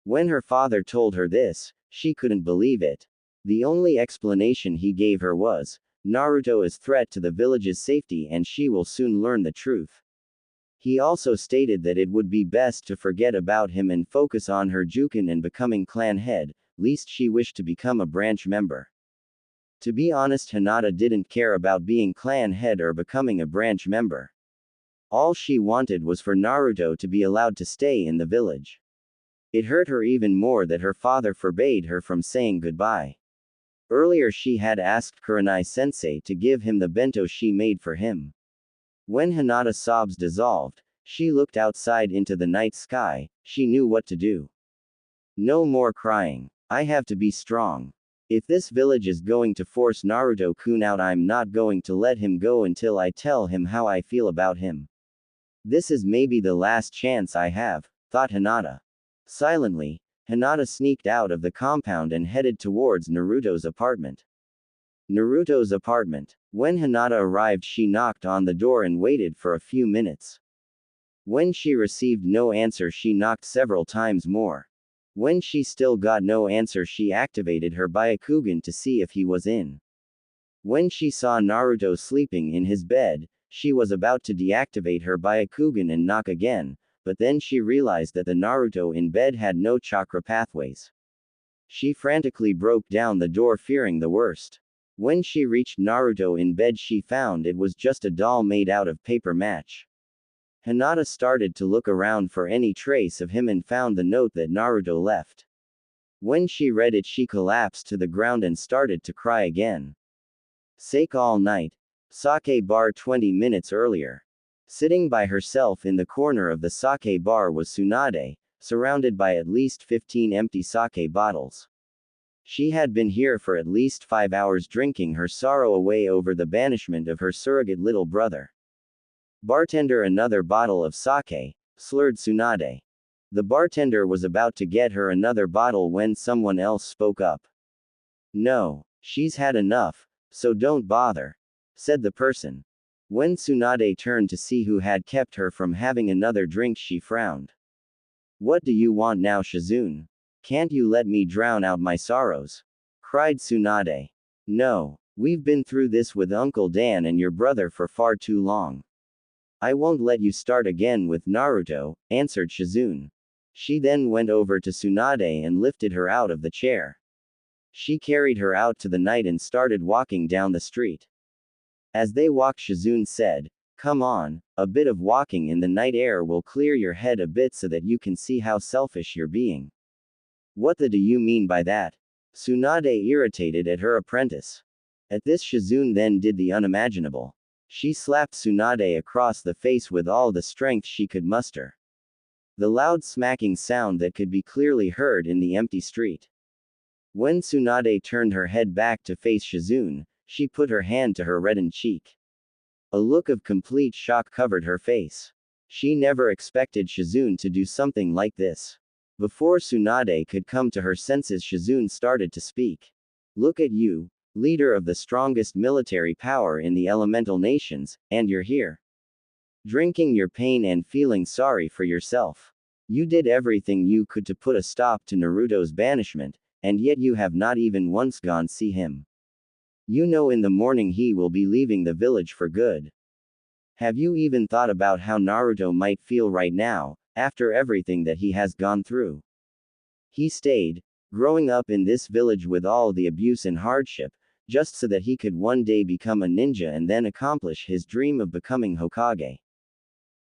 When her father told her this, she couldn't believe it. The only explanation he gave her was, Naruto is a threat to the village's safety and she will soon learn the truth. He also stated that it would be best to forget about him and focus on her Jukin and becoming clan head, lest she wished to become a branch member. To be honest, Hinata didn't care about being clan head or becoming a branch member. All she wanted was for Naruto to be allowed to stay in the village. It hurt her even more that her father forbade her from saying goodbye. Earlier she had asked Kurenai-sensei to give him the bento she made for him. When Hinata's sobs dissolved, she looked outside into the night sky. She knew what to do. No more crying. I have to be strong. If this village is going to force Naruto-kun out, I'm not going to let him go until I tell him how I feel about him. This is maybe the last chance I have, thought Hinata. Silently, Hinata sneaked out of the compound and headed towards Naruto's apartment. Naruto's apartment. When Hinata arrived, she knocked on the door and waited for a few minutes. When she received no answer, she knocked several times more. When she still got no answer, she activated her Byakugan to see if he was in. When she saw Naruto sleeping in his bed, she was about to deactivate her Byakugan and knock again, but then she realized that the Naruto in bed had no chakra pathways. She frantically broke down the door, fearing the worst. When she reached Naruto in bed, she found it was just a doll made out of paper match. Hinata started to look around for any trace of him and found the note that Naruto left. When she read it, she collapsed to the ground and started to cry again. Sake all night. Sake bar 20 minutes earlier. Sitting by herself in the corner of the sake bar was Tsunade, surrounded by at least 15 empty sake bottles. She had been here for at least 5 hours, drinking her sorrow away over the banishment of her surrogate little brother. Bartender, another bottle of sake, slurred Tsunade. The bartender was about to get her another bottle when someone else spoke up. No, she's had enough, so don't bother, said the person. When Tsunade turned to see who had kept her from having another drink, she frowned. What do you want now, Shizune? Can't you let me drown out my sorrows? Cried Tsunade. No, we've been through this with Uncle Dan and your brother for far too long. I won't let you start again with Naruto, answered Shizune. She then went over to Tsunade and lifted her out of the chair. She carried her out to the night and started walking down the street. As they walked, Shizune said, Come on, a bit of walking in the night air will clear your head a bit so that you can see how selfish you're being. What the do you mean by that? Tsunade irritated at her apprentice. At this Shizune then did the unimaginable. She slapped Tsunade across the face with all the strength she could muster. The loud smacking sound that could be clearly heard in the empty street. When Tsunade turned her head back to face Shizune, she put her hand to her reddened cheek. A look of complete shock covered her face. She never expected Shizune to do something like this. Before Tsunade could come to her senses, Shizune started to speak. Look at you, leader of the strongest military power in the elemental nations, and you're here. Drinking your pain and feeling sorry for yourself. You did everything you could to put a stop to Naruto's banishment, and yet you have not even once gone see him. You know in the morning he will be leaving the village for good. Have you even thought about how Naruto might feel right now, after everything that he has gone through? He stayed, growing up in this village with all the abuse and hardship, just so that he could one day become a ninja and then accomplish his dream of becoming Hokage.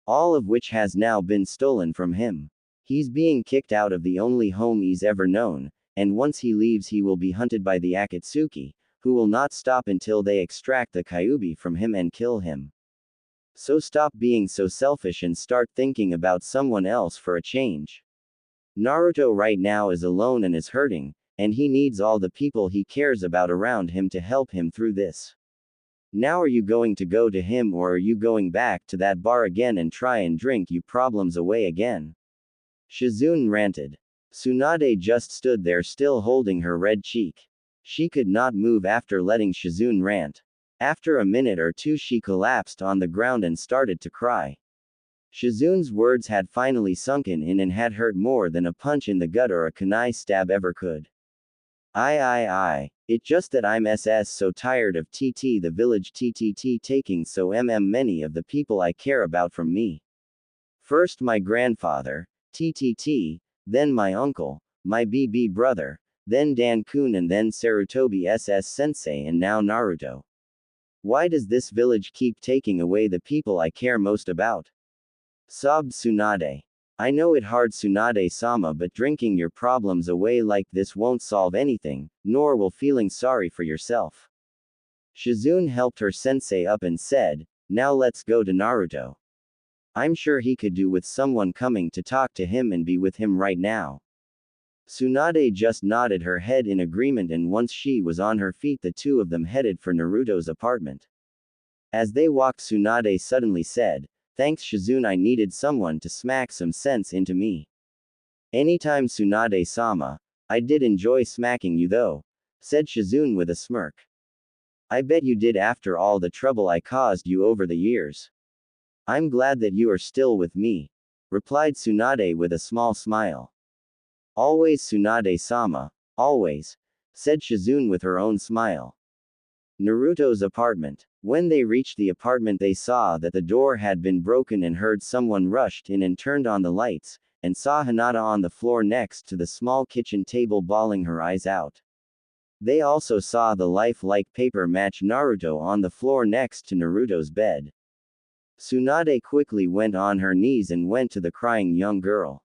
All of which has now been stolen from him. He's being kicked out of the only home he's ever known, and once he leaves he will be hunted by the Akatsuki, who will not stop until they extract the Kyuubi from him and kill him. So stop being so selfish and start thinking about someone else for a change. Naruto right now is alone and is hurting, and he needs all the people he cares about around him to help him through this. Now are you going to go to him, or are you going back to that bar again and try and drink your problems away again? Shizune ranted. Tsunade just stood there still holding her red cheek. She could not move after letting Shizune rant. After a minute or two she collapsed on the ground and started to cry. Shizune's words had finally sunken in and had hurt more than a punch in the gut or a kunai stab ever could. It just that I'm so tired of the village taking so many of the people I care about from me. First my grandfather, then my uncle, my BB brother, then Dan-kun and then Sarutobi sensei and now Naruto. Why does this village keep taking away the people I care most about? Sobbed Tsunade. I know it hard Tsunade-sama, but drinking your problems away like this won't solve anything, nor will feeling sorry for yourself. Shizune helped her sensei up and said, now let's go to Naruto. I'm sure he could do with someone coming to talk to him and be with him right now. Tsunade just nodded her head in agreement, and once she was on her feet the two of them headed for Naruto's apartment. As they walked, Tsunade suddenly said, thanks Shizune, I needed someone to smack some sense into me. Anytime Tsunade-sama. I did enjoy smacking you though, said Shizune with a smirk. I bet you did after all the trouble I caused you over the years. I'm glad that you are still with me, replied Tsunade with a small smile. Always Tsunade-sama, always, said Shizune with her own smile. Naruto's apartment. When they reached the apartment they saw that the door had been broken and heard someone rushed in and turned on the lights, and saw Hinata on the floor next to the small kitchen table bawling her eyes out. They also saw the lifelike paper match Naruto on the floor next to Naruto's bed. Tsunade quickly went on her knees and went to the crying young girl.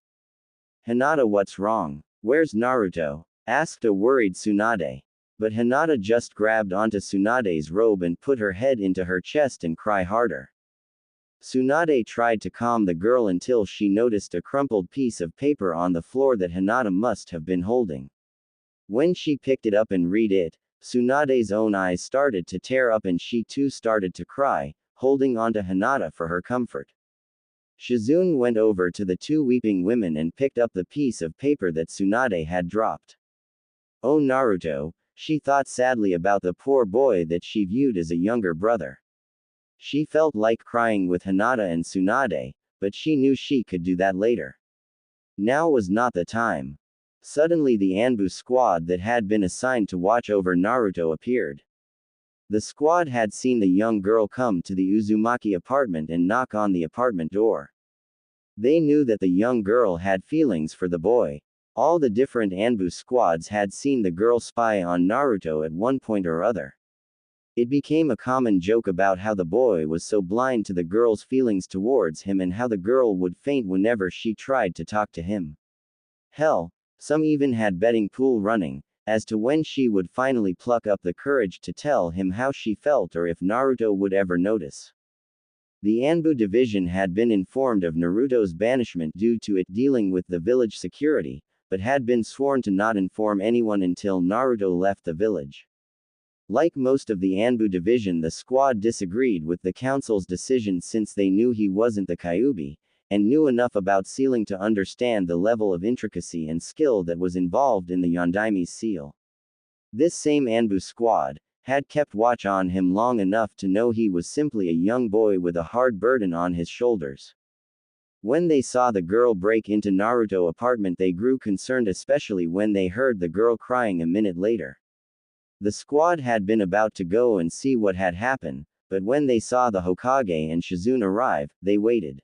Hinata, what's wrong? Where's Naruto? Asked a worried Tsunade. But Hinata just grabbed onto Tsunade's robe and put her head into her chest and cried harder. Tsunade tried to calm the girl until she noticed a crumpled piece of paper on the floor that Hinata must have been holding. When she picked it up and read it, Tsunade's own eyes started to tear up and she too started to cry, holding onto Hinata for her comfort. Shizune went over to the two weeping women and picked up the piece of paper that Tsunade had dropped. Oh Naruto, she thought sadly about the poor boy that she viewed as a younger brother. She felt like crying with Hinata and Tsunade, but she knew she could do that later. Now was not the time. Suddenly the Anbu squad that had been assigned to watch over Naruto appeared. The squad had seen the young girl come to the Uzumaki apartment and knock on the apartment door. They knew that the young girl had feelings for the boy. All the different Anbu squads had seen the girl spy on Naruto at one point or other. It became a common joke about how the boy was so blind to the girl's feelings towards him and how the girl would faint whenever she tried to talk to him. Hell, some even had betting pool running, as to when she would finally pluck up the courage to tell him how she felt or if Naruto would ever notice. The Anbu division had been informed of Naruto's banishment due to it dealing with the village security, but had been sworn to not inform anyone until Naruto left the village. Like most of the Anbu division, the squad disagreed with the council's decision since they knew he wasn't the Kyuubi, and knew enough about sealing to understand the level of intricacy and skill that was involved in the Yondaime's seal. This same Anbu squad had kept watch on him long enough to know he was simply a young boy with a hard burden on his shoulders. When they saw the girl break into Naruto's apartment, they grew concerned, especially when they heard the girl crying a minute later. The squad had been about to go and see what had happened, but when they saw the Hokage and Shizune arrive, they waited.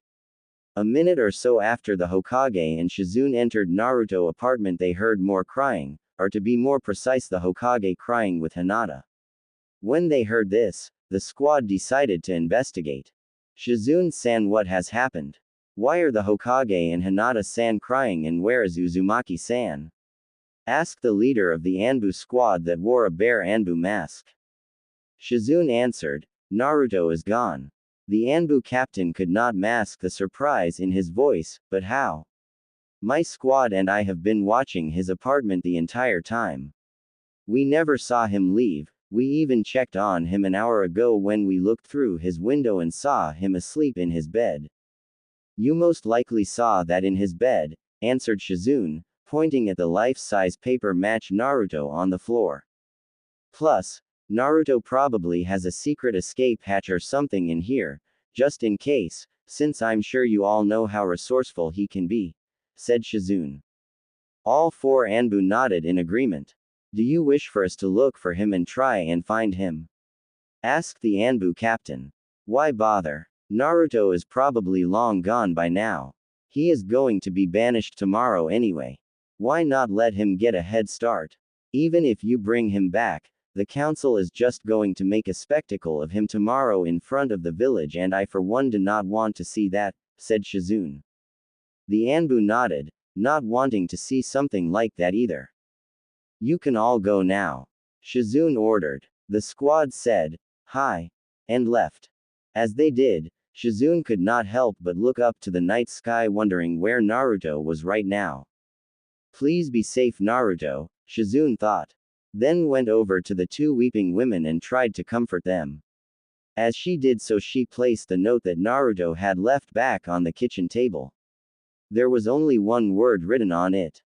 A minute or so after the Hokage and Shizune entered Naruto's apartment, they heard more crying, or to be more precise, the Hokage crying with Hinata. When they heard this, the squad decided to investigate. Shizune-san, what has happened? Why are the Hokage and Hinata-san crying, and where is Uzumaki-san? Asked the leader of the Anbu squad that wore a bear Anbu mask. Shizune answered, Naruto is gone. The Anbu captain could not mask the surprise in his voice, but how? My squad and I have been watching his apartment the entire time. We never saw him leave, we even checked on him an hour ago when we looked through his window and saw him asleep in his bed. You most likely saw that in his bed, answered Shizune, pointing at the life-size paper match Naruto on the floor. Plus, Naruto probably has a secret escape hatch or something in here, just in case, since I'm sure you all know how resourceful he can be, said Shizune. All four Anbu nodded in agreement. Do you wish for us to look for him and try and find him? Asked the Anbu captain. Why bother? Naruto is probably long gone by now. He is going to be banished tomorrow anyway. Why not let him get a head start? Even if you bring him back, the council is just going to make a spectacle of him tomorrow in front of the village, and I for one do not want to see that, said Shizune. The Anbu nodded, not wanting to see something like that either. You can all go now. Shizune ordered. The squad said, hi, and left. As they did, Shizune could not help but look up to the night sky, wondering where Naruto was right now. Please be safe, Naruto, Shizune thought. Then went over to the two weeping women and tried to comfort them. As she did so, she placed the note that Naruto had left back on the kitchen table. There was only one word written on it.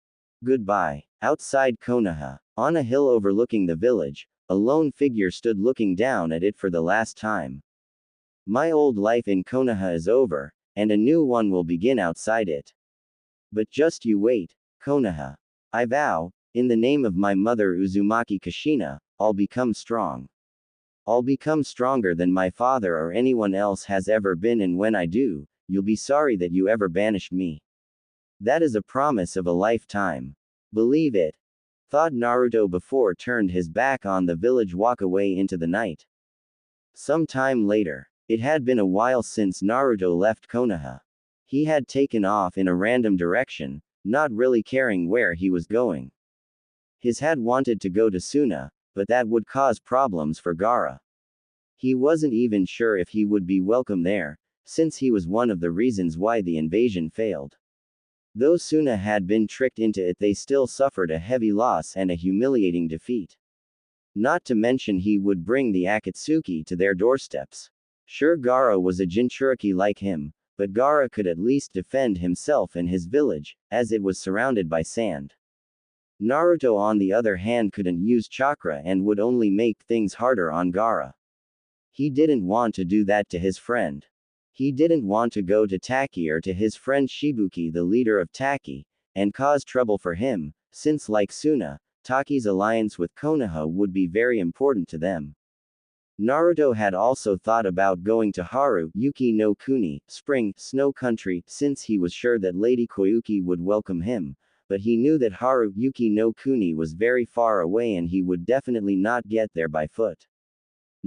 Goodbye. Outside Konoha, on a hill overlooking the village, a lone figure stood looking down at it for the last time. My old life in Konoha is over, and a new one will begin outside it. But just you wait, Konoha. I vow, in the name of my mother Uzumaki Kushina, I'll become strong. I'll become stronger than my father or anyone else has ever been, and when I do, you'll be sorry that you ever banished me. That is a promise of a lifetime. Believe it. Thought Naruto before turned his back on the village, walk away into the night. Some time later. It had been a while since Naruto left Konoha. He had taken off in a random direction, not really caring where he was going. His had wanted to go to Suna, but that would cause problems for Gaara. He wasn't even sure if he would be welcome there, since he was one of the reasons why the invasion failed. Though Suna had been tricked into it, they still suffered a heavy loss and a humiliating defeat. Not to mention he would bring the Akatsuki to their doorsteps. Sure, Gaara was a Jinchuriki like him, but Gaara could at least defend himself and his village, as it was surrounded by sand. Naruto, on the other hand, couldn't use chakra and would only make things harder on Gaara. He didn't want to do that to his friend. He didn't want to go to Taki or to his friend Shibuki, the leader of Taki, and cause trouble for him, since like Suna, Taki's alliance with Konoha would be very important to them. Naruto had also thought about going to Haru Yuki no Kuni, Spring, Snow Country, since he was sure that Lady Koyuki would welcome him, but he knew that Haru Yuki no Kuni was very far away and he would definitely not get there by foot.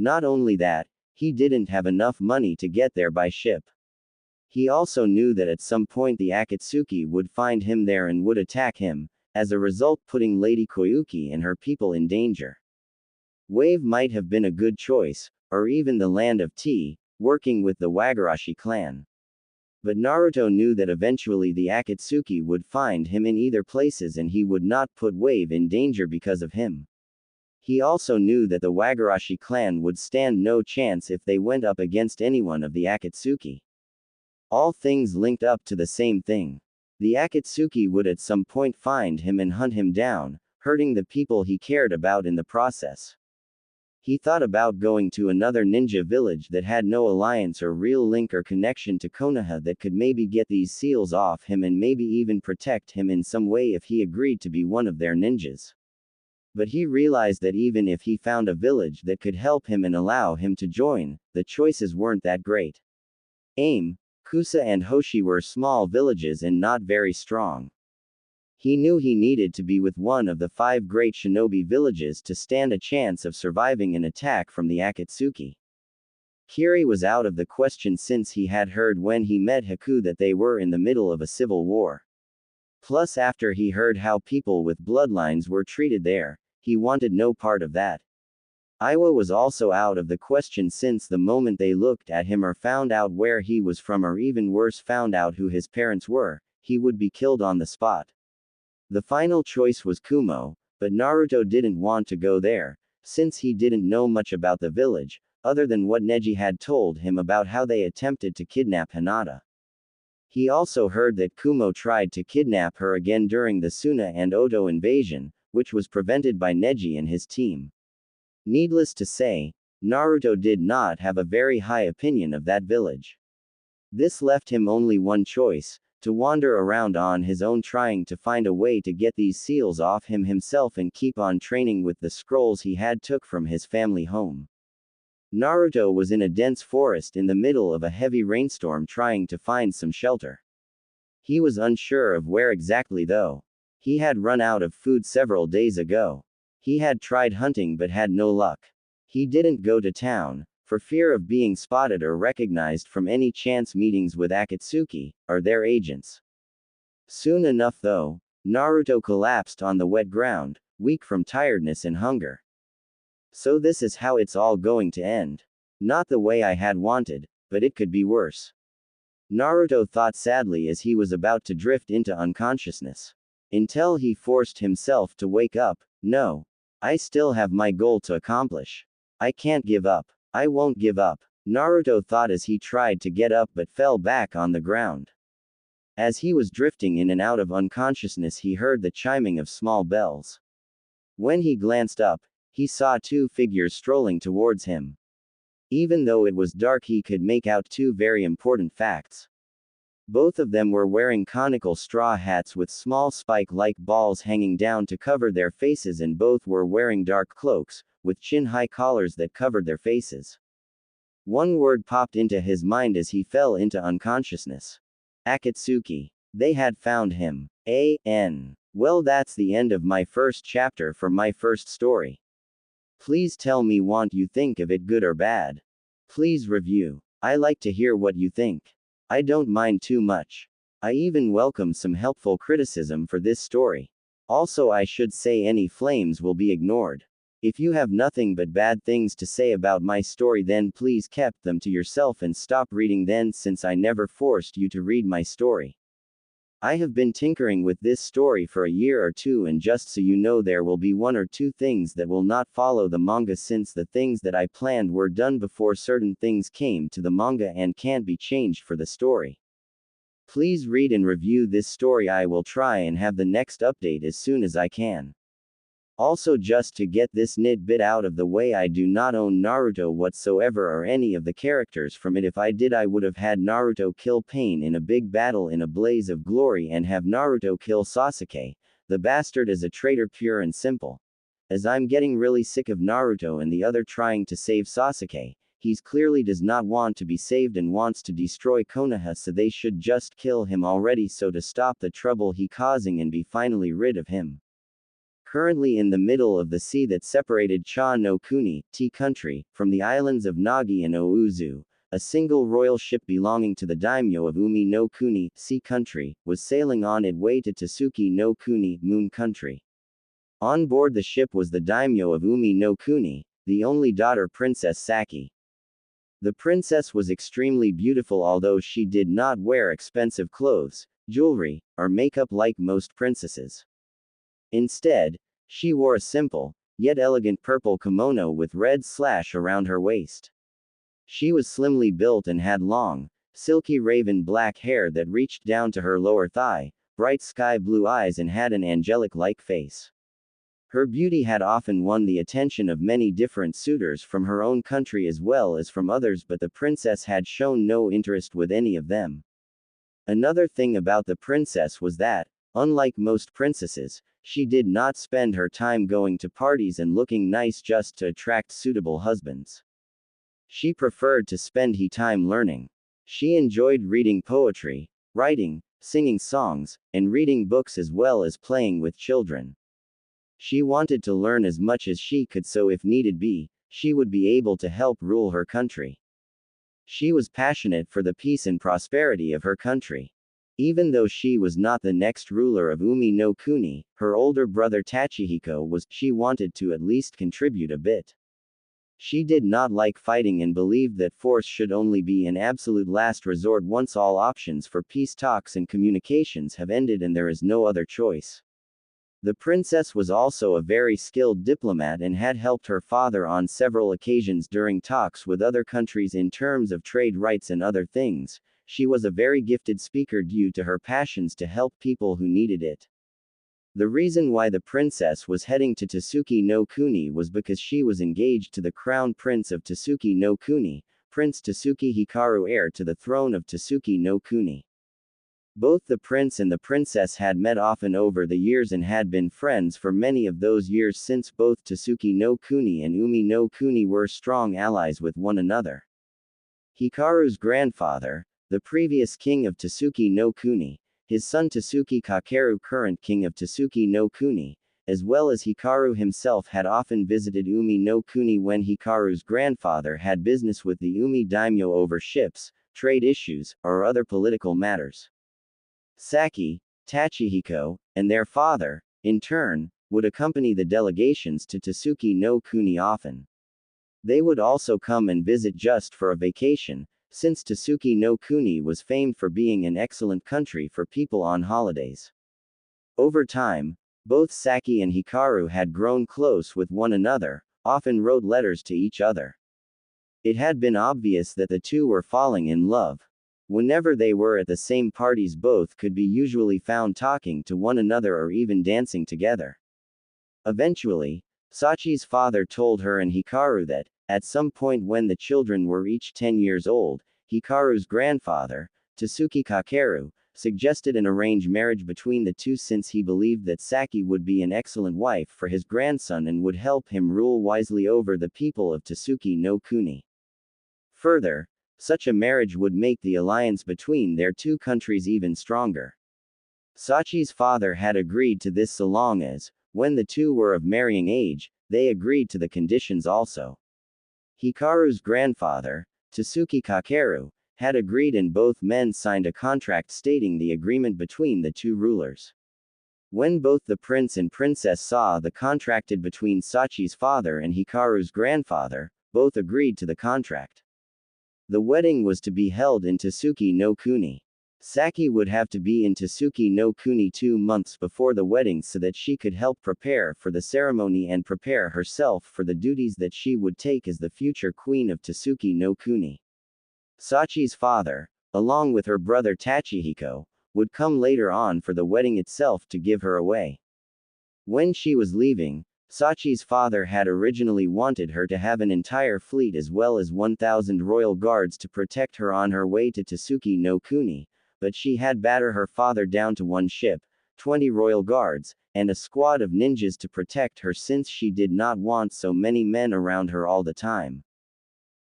Not only that, he didn't have enough money to get there by ship. He also knew that at some point the Akatsuki would find him there and would attack him, as a result putting Lady Koyuki and her people in danger. Wave might have been a good choice, or even the Land of Tea, working with the Wagarashi clan. But Naruto knew that eventually the Akatsuki would find him in either places and he would not put Wave in danger because of him. He also knew that the Wagarashi clan would stand no chance if they went up against anyone of the Akatsuki. All things linked up to the same thing. The Akatsuki would at some point find him and hunt him down, hurting the people he cared about in the process. He thought about going to another ninja village that had no alliance or real link or connection to Konoha that could maybe get these seals off him and maybe even protect him in some way if he agreed to be one of their ninjas. But he realized that even if he found a village that could help him and allow him to join, the choices weren't that great. Aim, Kusa and Hoshi were small villages and not very strong. He knew he needed to be with one of the 5 great shinobi villages to stand a chance of surviving an attack from the Akatsuki. Kiri was out of the question since he had heard when he met Haku that they were in the middle of a civil war. Plus after he heard how people with bloodlines were treated there, he wanted no part of that. Iwa was also out of the question since the moment they looked at him or found out where he was from or even worse found out who his parents were, he would be killed on the spot. The final choice was Kumo, but Naruto didn't want to go there, since he didn't know much about the village, other than what Neji had told him about how they attempted to kidnap Hinata. He also heard that Kumo tried to kidnap her again during the Suna and Oto invasion, which was prevented by Neji and his team. Needless to say, Naruto did not have a very high opinion of that village. This left him only one choice, to wander around on his own trying to find a way to get these seals off him himself and keep on training with the scrolls he had took from his family home. Naruto was in a dense forest in the middle of a heavy rainstorm trying to find some shelter. He was unsure of where exactly though. He had run out of food several days ago. He had tried hunting but had no luck. He didn't go to town, for fear of being spotted or recognized from any chance meetings with Akatsuki, or their agents. Soon enough though, Naruto collapsed on the wet ground, weak from tiredness and hunger. So this is how it's all going to end. Not the way I had wanted, but it could be worse. Naruto thought sadly as he was about to drift into unconsciousness. Until he forced himself to wake up. No. I still have my goal to accomplish. I can't give up. I won't give up, Naruto thought as he tried to get up but fell back on the ground. As he was drifting in and out of unconsciousness he heard the chiming of small bells. When he glanced up, he saw 2 figures strolling towards him. Even though it was dark he could make out 2 very important facts. Both of them were wearing conical straw hats with small spike-like balls hanging down to cover their faces and both were wearing dark cloaks, with chin-high collars that covered their faces. One word popped into his mind as he fell into unconsciousness. Akatsuki. They had found him. Well, that's the end of my first chapter for my first story. Please tell me what you think of it, good or bad. Please review. I like to hear what you think. I don't mind too much. I even welcome some helpful criticism for this story. Also, I should say any flames will be ignored. If you have nothing but bad things to say about my story, then please keep them to yourself and stop reading then, since I never forced you to read my story. I have been tinkering with this story for a year or 2, and just so you know, there will be 1 or 2 things that will not follow the manga since the things that I planned were done before certain things came to the manga and can't be changed for the story. Please read and review this story. I will try and have the next update as soon as I can. Also, just to get this bit out of the way, I do not own Naruto whatsoever or any of the characters from it. If I did, I would have had Naruto kill Pain in a big battle in a blaze of glory and have Naruto kill Sasuke, the bastard, as a traitor, pure and simple. As I'm getting really sick of Naruto and the other trying to save Sasuke. He's clearly does not want to be saved and wants to destroy Konoha, so they should just kill him already, so to stop the trouble he causing and be finally rid of him. currently in the middle of the sea that separated Cha no Kuni, Tea Country, from the islands of Nagi and Ouzu. A single royal ship belonging to the daimyo of Umi no Kuni, Sea Country, was sailing on its way to Tsuki no Kuni, Moon Country. On board the ship was the daimyo of Umi no Kuni, the only daughter Princess Saki. The princess was extremely beautiful, although she did not wear expensive clothes, jewelry, or makeup like most princesses. Instead, she wore a simple, yet elegant purple kimono with red slash around her waist. She was slimly built and had long, silky raven black hair that reached down to her lower thigh, bright sky blue eyes, and had an angelic-like face. Her beauty had often won the attention of many different suitors from her own country as well as from others, but the princess had shown no interest with any of them. Another thing about the princess was that, unlike most princesses, she did not spend her time going to parties and looking nice just to attract suitable husbands. She preferred to spend her time learning. She enjoyed reading poetry, writing, singing songs, and reading books as well as playing with children. She wanted to learn as much as she could so if needed be, she would be able to help rule her country. She was passionate for the peace and prosperity of her country. Even though she was not the next ruler of Umi no Kuni, her older brother Tachihiko was, she wanted to at least contribute a bit. She did not like fighting and believed that force should only be an absolute last resort once all options for peace talks and communications have ended and there is no other choice. The princess was also a very skilled diplomat and had helped her father on several occasions during talks with other countries in terms of trade rights and other things. She was a very gifted speaker due to her passions to help people who needed it. The reason why the princess was heading to Tsuki no Kuni was because she was engaged to the crown prince of Tsuki no Kuni, Prince Tsuki Hikaru, heir to the throne of Tsuki no Kuni. Both the prince and the princess had met often over the years and had been friends for many of those years since both Tsuki no Kuni and Umi no Kuni were strong allies with one another. Hikaru's grandfather, the previous king of Tsuki no Kuni, his son Tsuki Kakeru, current king of Tsuki no Kuni, as well as Hikaru himself had often visited Umi no Kuni when Hikaru's grandfather had business with the Umi daimyo over ships, trade issues, or other political matters. Saki, Tachihiko, and their father, in turn, would accompany the delegations to Tsuki no Kuni often. They would also come and visit just for a vacation, since Tsuki no Kuni was famed for being an excellent country for people on holidays. Over time, both Saki and Hikaru had grown close with one another, often wrote letters to each other. It had been obvious that the two were falling in love. Whenever they were at the same parties, both could be usually found talking to one another or even dancing together. Eventually, Sachi's father told her and Hikaru that, at some point when the children were each 10 years old, Hikaru's grandfather, Tsuki Kakeru, suggested an arranged marriage between the two since he believed that Saki would be an excellent wife for his grandson and would help him rule wisely over the people of Tsuki no Kuni. Further, such a marriage would make the alliance between their two countries even stronger. Sachi's father had agreed to this so long as, when the two were of marrying age, they agreed to the conditions also. Hikaru's grandfather, Tsuki Kakeru, had agreed and both men signed a contract stating the agreement between the two rulers. When both the prince and princess saw the contracted between Sachi's father and Hikaru's grandfather, both agreed to the contract. The wedding was to be held in Tsuki no Kuni. Saki would have to be in Tsuki no Kuni 2 months before the wedding so that she could help prepare for the ceremony and prepare herself for the duties that she would take as the future queen of Tsuki no Kuni. Sachi's father, along with her brother Tachihiko, would come later on for the wedding itself to give her away. When she was leaving, Sachi's father had originally wanted her to have an entire fleet as well as 1,000 royal guards to protect her on her way to Tsuki no Kuni, but she had battered her father down to one ship, 20 royal guards, and a squad of ninjas to protect her since she did not want so many men around her all the time.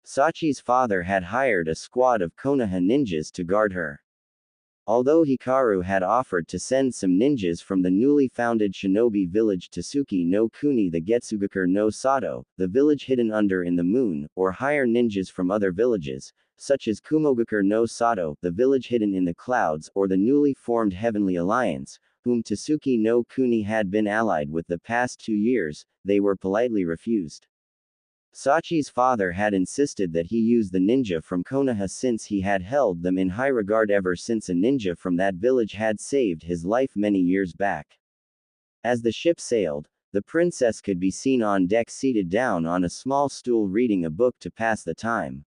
Sachi's father had hired a squad of Konoha ninjas to guard her. Although Hikaru had offered to send some ninjas from the newly founded shinobi village Tsuki no Kuni the Getsugakur no Sato, the village hidden under in the moon, or hire ninjas from other villages, such as Kumogakur no Sato, the village hidden in the clouds, or the newly formed Heavenly Alliance, whom Tsuki no Kuni had been allied with the past 2 years, they were politely refused. Sachi's father had insisted that he use the ninja from Konoha since he had held them in high regard ever since a ninja from that village had saved his life many years back. As the ship sailed, the princess could be seen on deck seated down on a small stool reading a book to pass the time.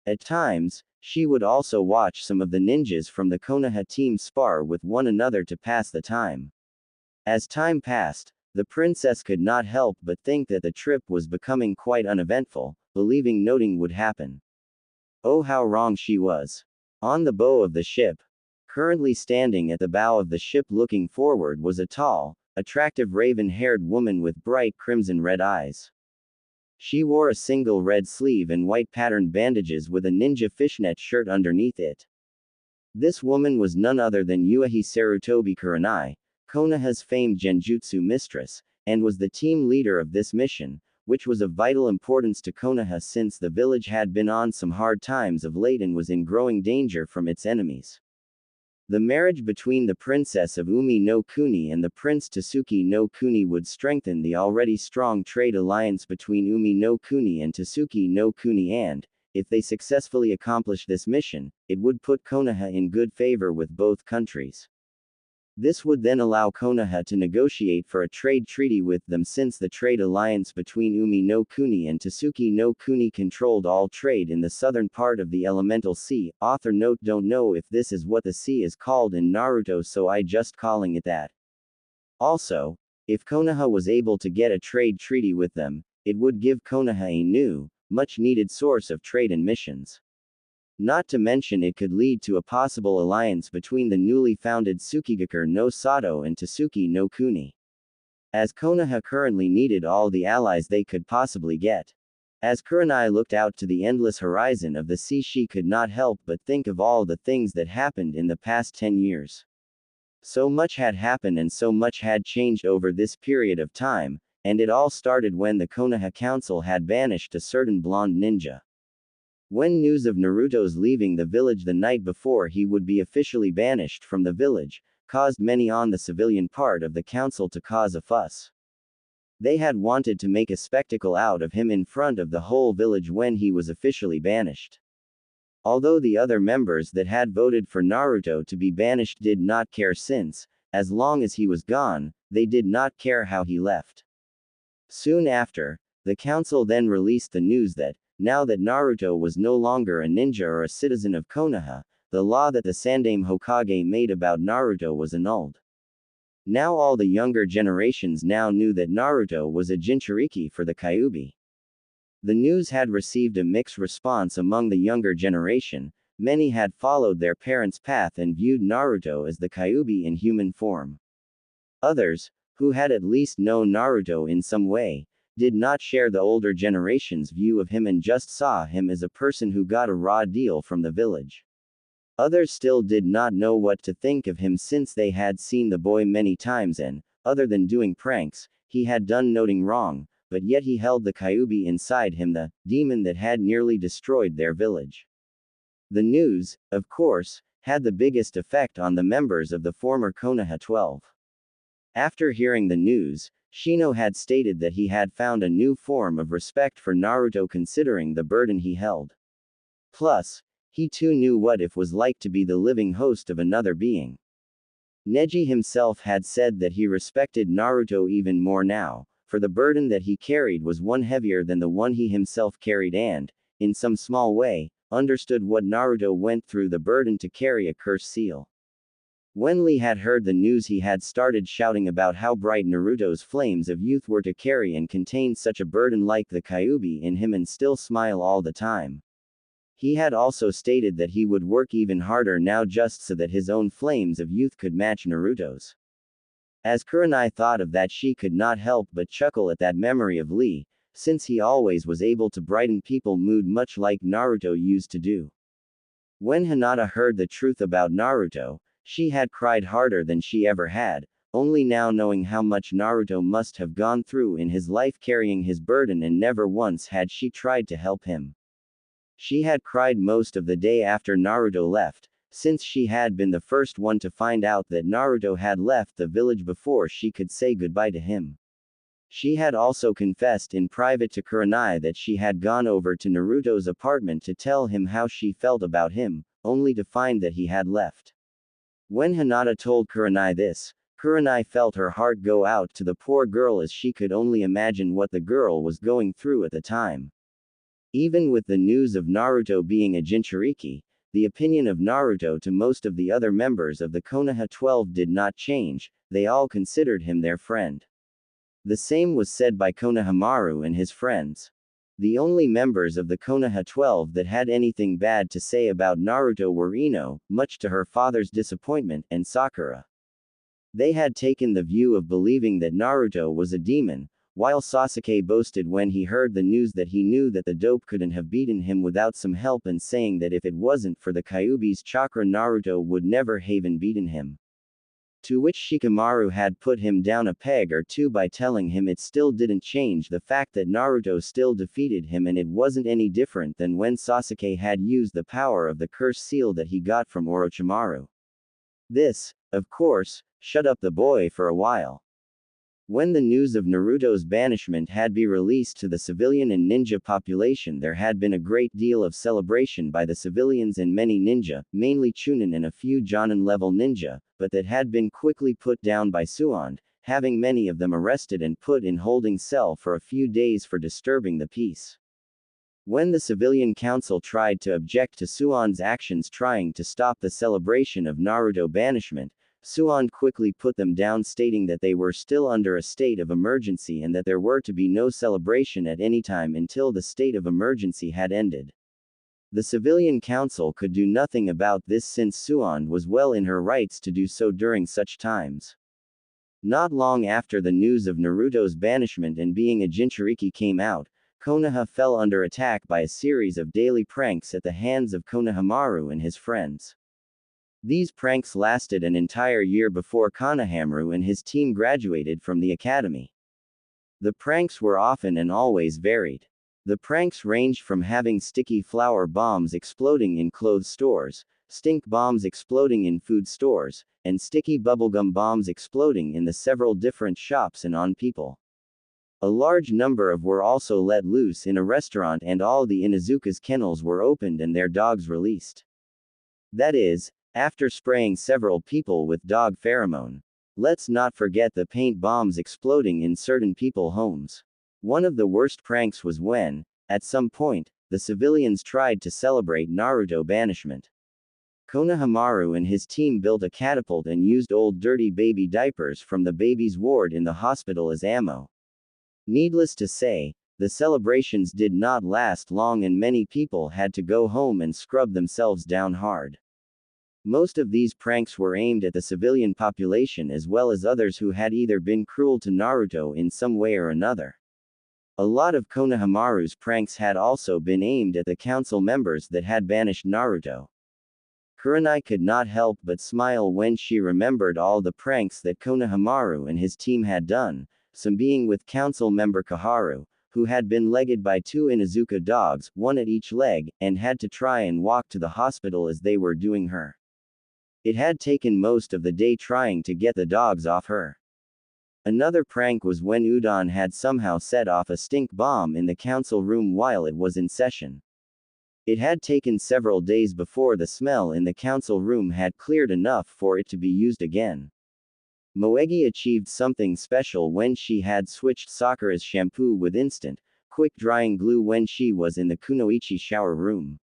At times, she would also watch some of the ninjas from the Konoha team spar with one another to pass the time. As time passed, the princess could not help but think that the trip was becoming quite uneventful, believing nothing would happen. Oh, how wrong she was. On the bow of the ship, currently standing at the bow of the ship looking forward, was a tall, attractive raven-haired woman with bright crimson-red eyes. She wore a single red sleeve and white patterned bandages with a ninja fishnet shirt underneath it. This woman was none other than Yuahi Sarutobi Kurenai, Konoha's famed genjutsu mistress, and was the team leader of this mission, which was of vital importance to Konoha since the village had been on some hard times of late and was in growing danger from its enemies. The marriage between the princess of Umi no Kuni and the prince Tsuki no Kuni would strengthen the already strong trade alliance between Umi no Kuni and Tsuki no Kuni, and, if they successfully accomplish this mission, it would put Konoha in good favor with both countries. This would then allow Konoha to negotiate for a trade treaty with them since the trade alliance between Umi no Kuni and Tsuki no Kuni controlled all trade in the southern part of the elemental sea. Author note: don't know if this is what the sea is called in Naruto, so I just calling it that. Also, if Konoha was able to get a trade treaty with them, it would give Konoha a new, much needed source of trade and missions. Not to mention it could lead to a possible alliance between the newly founded Tsukigakur no Sato and Tsuki no Kuni. As Konoha currently needed all the allies they could possibly get. As Kurenai looked out to the endless horizon of the sea, she could not help but think of all the things that happened in the past 10 years. So much had happened and so much had changed over this period of time, and it all started when the Konoha Council had banished a certain blonde ninja. When news of Naruto's leaving the village the night before he would be officially banished from the village, caused many on the civilian part of the council to cause a fuss. They had wanted to make a spectacle out of him in front of the whole village when he was officially banished. Although the other members that had voted for Naruto to be banished did not care, since, as long as he was gone, they did not care how he left. Soon after, the council then released the news that, now that Naruto was no longer a ninja or a citizen of Konoha, the law that the Sandaime Hokage made about Naruto was annulled. Now all the younger generations now knew that Naruto was a Jinchuriki for the Kyuubi. The news had received a mixed response among the younger generation. Many had followed their parents' path and viewed Naruto as the Kyuubi in human form. Others, who had at least known Naruto in some way, did not share the older generation's view of him and just saw him as a person who got a raw deal from the village. Others still did not know what to think of him since they had seen the boy many times and, other than doing pranks, he had done nothing wrong, but yet he held the Kyuubi inside him, the demon that had nearly destroyed their village. The news, of course, had the biggest effect on the members of the former Konoha 12. After hearing the news, Shino had stated that he had found a new form of respect for Naruto considering the burden he held. Plus, he too knew what it was like to be the living host of another being. Neji himself had said that he respected Naruto even more now, for the burden that he carried was one heavier than the one he himself carried and, in some small way, understood what Naruto went through the burden to carry a cursed seal. When Lee had heard the news, he had started shouting about how bright Naruto's flames of youth were to carry and contain such a burden like the Kyuubi in him and still smile all the time. He had also stated that he would work even harder now just so that his own flames of youth could match Naruto's. As Kurenai thought of that, she could not help but chuckle at that memory of Lee, since he always was able to brighten people's mood much like Naruto used to do. When Hinata heard the truth about Naruto, she had cried harder than she ever had, only now knowing how much Naruto must have gone through in his life carrying his burden, and never once had she tried to help him. She had cried most of the day after Naruto left, since she had been the first one to find out that Naruto had left the village before she could say goodbye to him. She had also confessed in private to Kurenai that she had gone over to Naruto's apartment to tell him how she felt about him, only to find that he had left. When Hinata told Kurenai this, Kurenai felt her heart go out to the poor girl, as she could only imagine what the girl was going through at the time. Even with the news of Naruto being a Jinchuriki, the opinion of Naruto to most of the other members of the Konoha 12 did not change, they all considered him their friend. The same was said by Konohamaru and his friends. The only members of the Konoha 12 that had anything bad to say about Naruto were Ino, much to her father's disappointment, and Sakura. They had taken the view of believing that Naruto was a demon, while Sasuke boasted when he heard the news that he knew that the dope couldn't have beaten him without some help, and saying that if it wasn't for the Kyuubi's chakra Naruto would never have beaten him. To which Shikamaru had put him down a peg or two by telling him it still didn't change the fact that Naruto still defeated him, and it wasn't any different than when Sasuke had used the power of the curse seal that he got from Orochimaru. This, of course, shut up the boy for a while. When the news of Naruto's banishment had been released to the civilian and ninja population, there had been a great deal of celebration by the civilians and many ninja, mainly Chunin and a few Jonin-level ninja, but that had been quickly put down by Suand, having many of them arrested and put in holding cell for a few days for disturbing the peace. When the civilian council tried to object to Suand's actions trying to stop the celebration of Naruto banishment, Suand quickly put them down, stating that they were still under a state of emergency and that there were to be no celebration at any time until the state of emergency had ended. The civilian council could do nothing about this since Suand was well in her rights to do so during such times. Not long after the news of Naruto's banishment and being a Jinchuriki came out, Konoha fell under attack by a series of daily pranks at the hands of Konohamaru and his friends. These pranks lasted an entire year before Konohamaru and his team graduated from the academy. The pranks were often and always varied. The pranks ranged from having sticky flower bombs exploding in clothes stores, stink bombs exploding in food stores, and sticky bubblegum bombs exploding in the several different shops and on people. A large number of were also let loose in a restaurant, and all the Inuzuka's kennels were opened and their dogs released. That is, after spraying several people with dog pheromone. Let's not forget the paint bombs exploding in certain people's homes. One of the worst pranks was when, at some point, the civilians tried to celebrate Naruto banishment. Konohamaru and his team built a catapult and used old dirty baby diapers from the baby's ward in the hospital as ammo. Needless to say, the celebrations did not last long and many people had to go home and scrub themselves down hard. Most of these pranks were aimed at the civilian population as well as others who had either been cruel to Naruto in some way or another. A lot of Konohamaru's pranks had also been aimed at the council members that had banished Naruto. Kurenai could not help but smile when she remembered all the pranks that Konohamaru and his team had done, some being with council member Kaharu, who had been legged by two Inuzuka dogs, one at each leg, and had to try and walk to the hospital as they were doing her. It had taken most of the day trying to get the dogs off her. Another prank was when Udon had somehow set off a stink bomb in the council room while it was in session. It had taken several days before the smell in the council room had cleared enough for it to be used again. Moegi achieved something special when she had switched Sakura's shampoo with instant, quick drying glue when she was in the Kunoichi shower room.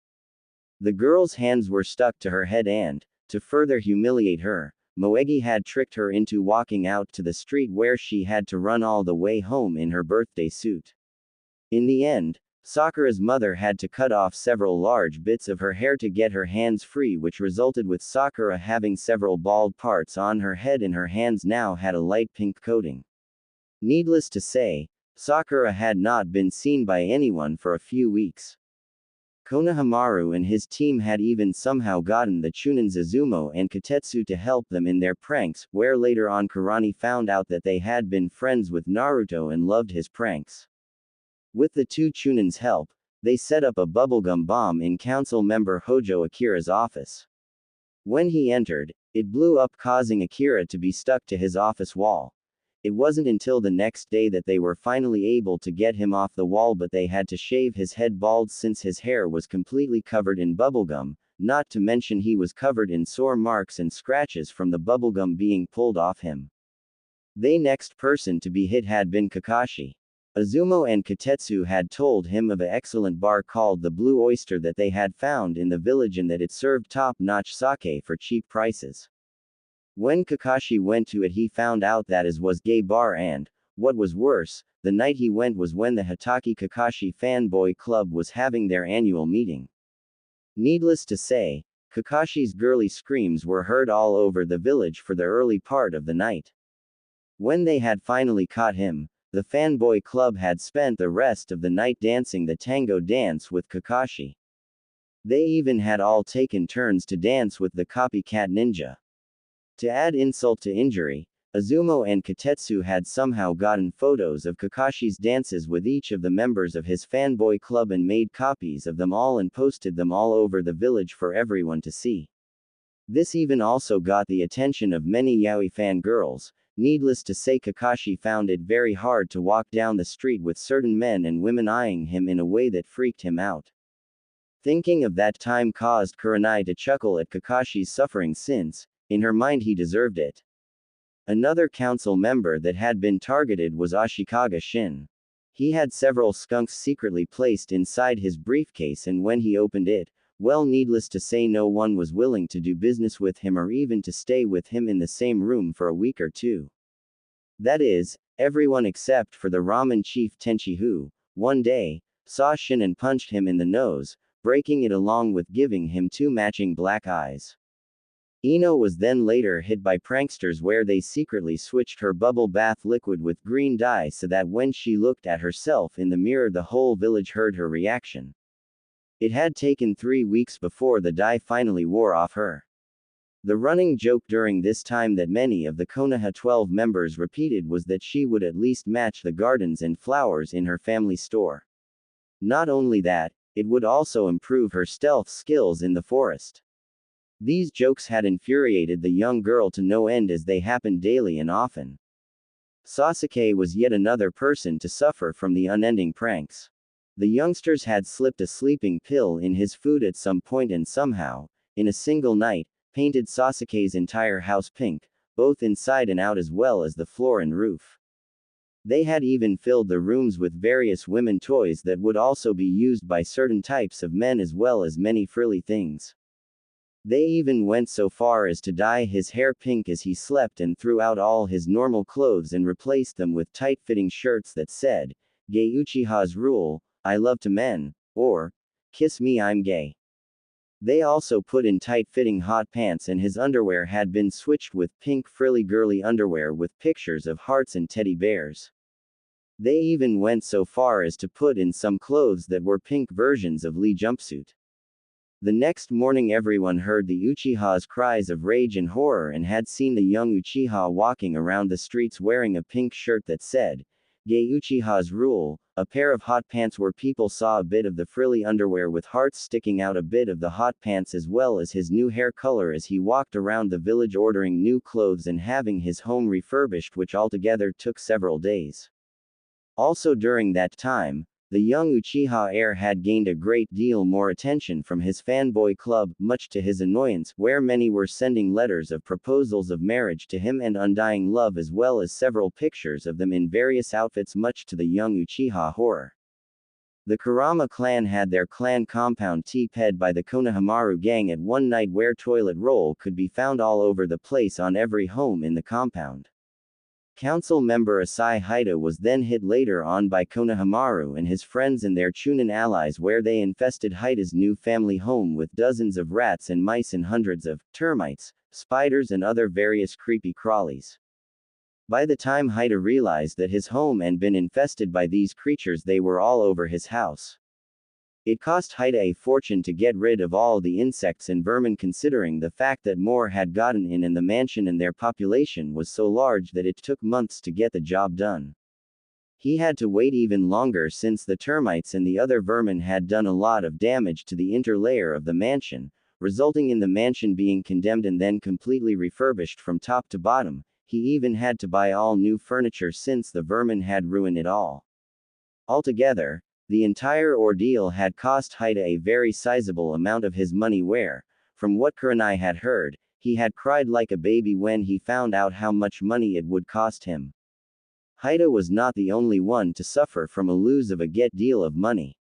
The girl's hands were stuck to her head and, to further humiliate her, Moegi had tricked her into walking out to the street where she had to run all the way home in her birthday suit. In the end, Sakura's mother had to cut off several large bits of her hair to get her hands free, which resulted with Sakura having several bald parts on her head and her hands now had a light pink coating. Needless to say, Sakura had not been seen by anyone for a few weeks. Konohamaru and his team had even somehow gotten the Chunin Izumo and Kotetsu to help them in their pranks, where later on Kurani found out that they had been friends with Naruto and loved his pranks. With the two Chunin's help, they set up a bubblegum bomb in council member Hojo Akira's office. When he entered, it blew up, causing Akira to be stuck to his office wall. It wasn't until the next day that they were finally able to get him off the wall, but they had to shave his head bald since his hair was completely covered in bubblegum, not to mention he was covered in sore marks and scratches from the bubblegum being pulled off him. The next person to be hit had been Kakashi. Izumo and Kotetsu had told him of an excellent bar called the Blue Oyster that they had found in the village and that it served top-notch sake for cheap prices. When Kakashi went to it, he found out that it was gay bar, and, what was worse, the night he went was when the Hitaki Kakashi fanboy club was having their annual meeting. Needless to say, Kakashi's girly screams were heard all over the village for the early part of the night. When they had finally caught him, the fanboy club had spent the rest of the night dancing the tango dance with Kakashi. They even had all taken turns to dance with the copycat ninja. To add insult to injury, Izumo and Kotetsu had somehow gotten photos of Kakashi's dances with each of the members of his fanboy club and made copies of them all and posted them all over the village for everyone to see. This even also got the attention of many yaoi fangirls. Needless to say, Kakashi found it very hard to walk down the street with certain men and women eyeing him in a way that freaked him out. Thinking of that time caused Kurenai to chuckle at Kakashi's suffering since, in her mind, he deserved it. Another council member that had been targeted was Ashikaga Shin. He had several skunks secretly placed inside his briefcase, and when he opened it, well, needless to say, no one was willing to do business with him or even to stay with him in the same room for a week or two. That is, everyone except for the ramen chief Tenchi, who, one day, saw Shin and punched him in the nose, breaking it along with giving him two matching black eyes. Ino was then later hit by pranksters, where they secretly switched her bubble bath liquid with green dye so that when she looked at herself in the mirror, the whole village heard her reaction. It had taken 3 weeks before the dye finally wore off her. The running joke during this time that many of the Konoha 12 members repeated was that she would at least match the gardens and flowers in her family store. Not only that, it would also improve her stealth skills in the forest. These jokes had infuriated the young girl to no end, as they happened daily and often. Sasuke was yet another person to suffer from the unending pranks. The youngsters had slipped a sleeping pill in his food at some point and somehow, in a single night, painted Sasuke's entire house pink, both inside and out as well as the floor and roof. They had even filled the rooms with various women toys that would also be used by certain types of men, as well as many frilly things. They even went so far as to dye his hair pink as he slept and threw out all his normal clothes and replaced them with tight-fitting shirts that said, "Gay Uchiha's rule, I love to men," or, "Kiss me, I'm gay." They also put in tight-fitting hot pants, and his underwear had been switched with pink frilly girly underwear with pictures of hearts and teddy bears. They even went so far as to put in some clothes that were pink versions of Lee jumpsuit. The next morning, everyone heard the Uchiha's cries of rage and horror and had seen the young Uchiha walking around the streets wearing a pink shirt that said, "Gay Uchiha's rule," a pair of hot pants where people saw a bit of the frilly underwear with hearts sticking out, a bit of the hot pants, as well as his new hair color as he walked around the village ordering new clothes and having his home refurbished, which altogether took several days. Also during that time, the young Uchiha heir had gained a great deal more attention from his fanboy club, much to his annoyance, where many were sending letters of proposals of marriage to him and undying love, as well as several pictures of them in various outfits, much to the young Uchiha horror. The Kurama clan had their clan compound TP'd by the Konohamaru gang at one night, where toilet roll could be found all over the place on every home in the compound. Council member Asai Haida was then hit later on by Konohamaru and his friends and their Chunin allies, where they infested Haida's new family home with dozens of rats and mice and hundreds of termites, spiders and other various creepy crawlies. By the time Haida realized that his home had been infested by these creatures, they were all over his house. It cost Haida a fortune to get rid of all the insects and vermin, considering the fact that more had gotten in the mansion and their population was so large that it took months to get the job done. He had to wait even longer since the termites and the other vermin had done a lot of damage to the interlayer of the mansion, resulting in the mansion being condemned and then completely refurbished from top to bottom. He even had to buy all new furniture since the vermin had ruined it all. Altogether, the entire ordeal had cost Haida a very sizable amount of his money where, from what Kurenai had heard, he had cried like a baby when he found out how much money it would cost him. Haida was not the only one to suffer from a lose of a get deal of money.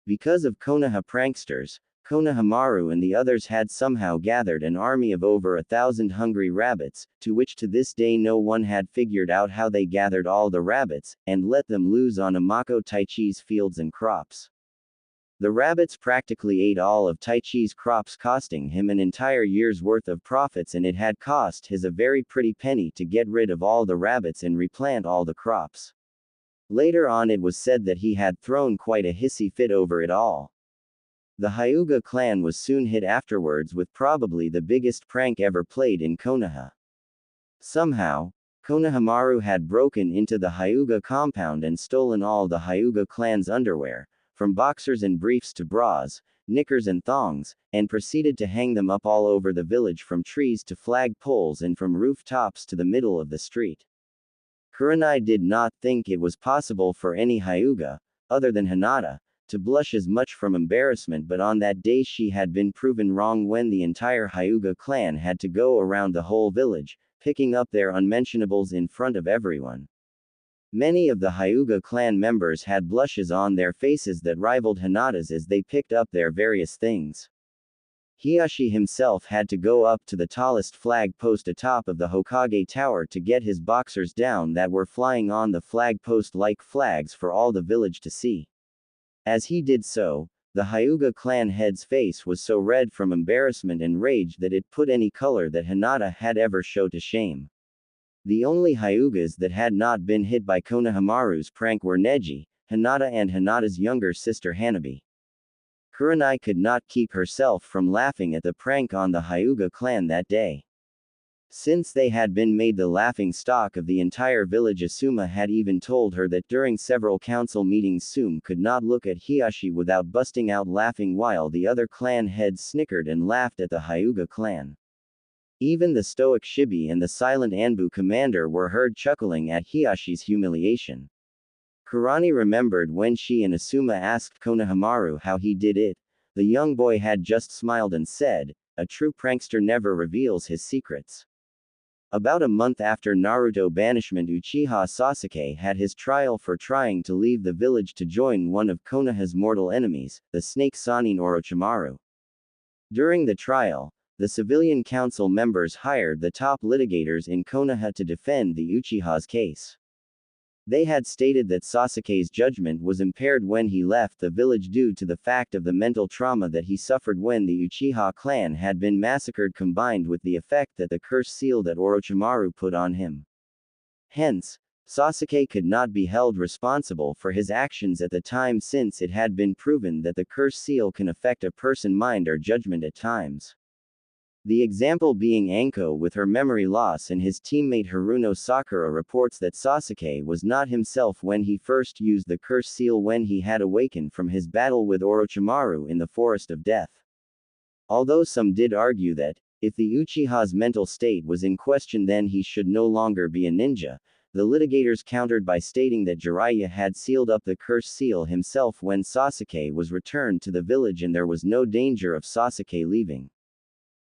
Because of Konoha pranksters, Konohamaru and the others had somehow gathered an army of over 1,000 hungry rabbits, to which to this day no one had figured out how they gathered all the rabbits, and let them loose on Amako Taichi's fields and crops. The rabbits practically ate all of Taichi's crops, costing him an entire year's worth of profits, and it had cost his a very pretty penny to get rid of all the rabbits and replant all the crops. Later on it was said that he had thrown quite a hissy fit over it all. The Hyuga clan was soon hit afterwards with probably the biggest prank ever played in Konoha. Somehow, Konohamaru had broken into the Hyuga compound and stolen all the Hyuga clan's underwear, from boxers and briefs to bras, knickers and thongs, and proceeded to hang them up all over the village, from trees to flag poles and from rooftops to the middle of the street. Kurenai did not think it was possible for any Hyuga, other than Hinata, to blush as much from embarrassment, but on that day she had been proven wrong when the entire Hyuga clan had to go around the whole village, picking up their unmentionables in front of everyone. Many of the Hyuga clan members had blushes on their faces that rivaled Hinata's as they picked up their various things. Hiyashi himself had to go up to the tallest flag post atop of the Hokage Tower to get his boxers down that were flying on the flag post like flags for all the village to see. As he did so, the Hyuga clan head's face was so red from embarrassment and rage that it put any color that Hinata had ever showed to shame. The only Hyugas that had not been hit by Konohamaru's prank were Neji, Hinata, and Hinata's younger sister Hanabi. Kurenai could not keep herself from laughing at the prank on the Hyuga clan that day. Since they had been made the laughing stock of the entire village, Asuma had even told her that during several council meetings Sum could not look at Hiyashi without busting out laughing, while the other clan heads snickered and laughed at the Hyuga clan. Even the stoic Shibi and the silent Anbu commander were heard chuckling at Hiyashi's humiliation. Kurani remembered when she and Asuma asked Konohamaru how he did it. The young boy had just smiled and said, "A true prankster never reveals his secrets." About a month after Naruto banishment, Uchiha Sasuke had his trial for trying to leave the village to join one of Konoha's mortal enemies, the snake Sannin Orochimaru. During the trial, the civilian council members hired the top litigators in Konoha to defend the Uchiha's case. They had stated that Sasuke's judgment was impaired when he left the village due to the fact of the mental trauma that he suffered when the Uchiha clan had been massacred, combined with the effect that the curse seal that Orochimaru put on him. Hence, Sasuke could not be held responsible for his actions at the time, since it had been proven that the curse seal can affect a person's mind or judgment at times. The example being Anko with her memory loss, and his teammate Haruno Sakura reports that Sasuke was not himself when he first used the curse seal when he had awakened from his battle with Orochimaru in the Forest of Death. Although some did argue that, if the Uchiha's mental state was in question, then he should no longer be a ninja, the litigators countered by stating that Jiraiya had sealed up the curse seal himself when Sasuke was returned to the village and there was no danger of Sasuke leaving.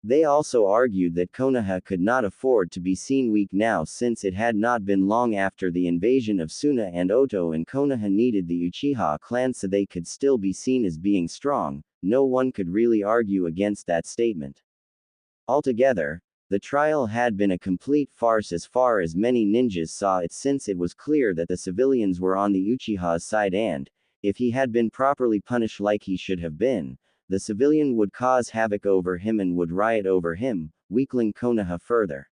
They also argued that Konoha could not afford to be seen weak now, since it had not been long after the invasion of Suna and Oto, and Konoha needed the Uchiha clan so they could still be seen as being strong. No one could really argue against that statement. Altogether, the trial had been a complete farce as far as many ninjas saw it, since it was clear that the civilians were on the Uchiha's side, and, if he had been properly punished like he should have been, the civilian would cause havoc over him and would riot over him, weakening Konoha further.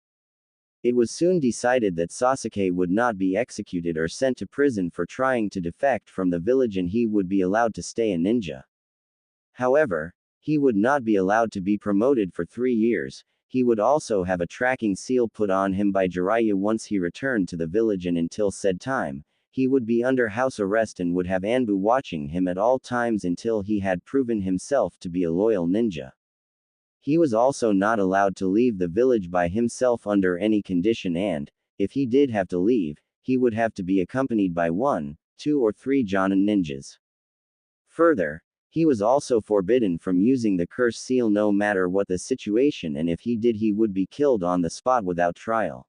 It was soon decided that Sasuke would not be executed or sent to prison for trying to defect from the village, and he would be allowed to stay a ninja. However, he would not be allowed to be promoted for 3 years. He would also have a tracking seal put on him by Jiraiya once he returned to the village, and until said time, he would be under house arrest and would have Anbu watching him at all times until he had proven himself to be a loyal ninja. He was also not allowed to leave the village by himself under any condition, and, if he did have to leave, he would have to be accompanied by 1, 2 or 3 Jonin ninjas. Further, he was also forbidden from using the curse seal no matter what the situation, and if he did he would be killed on the spot without trial.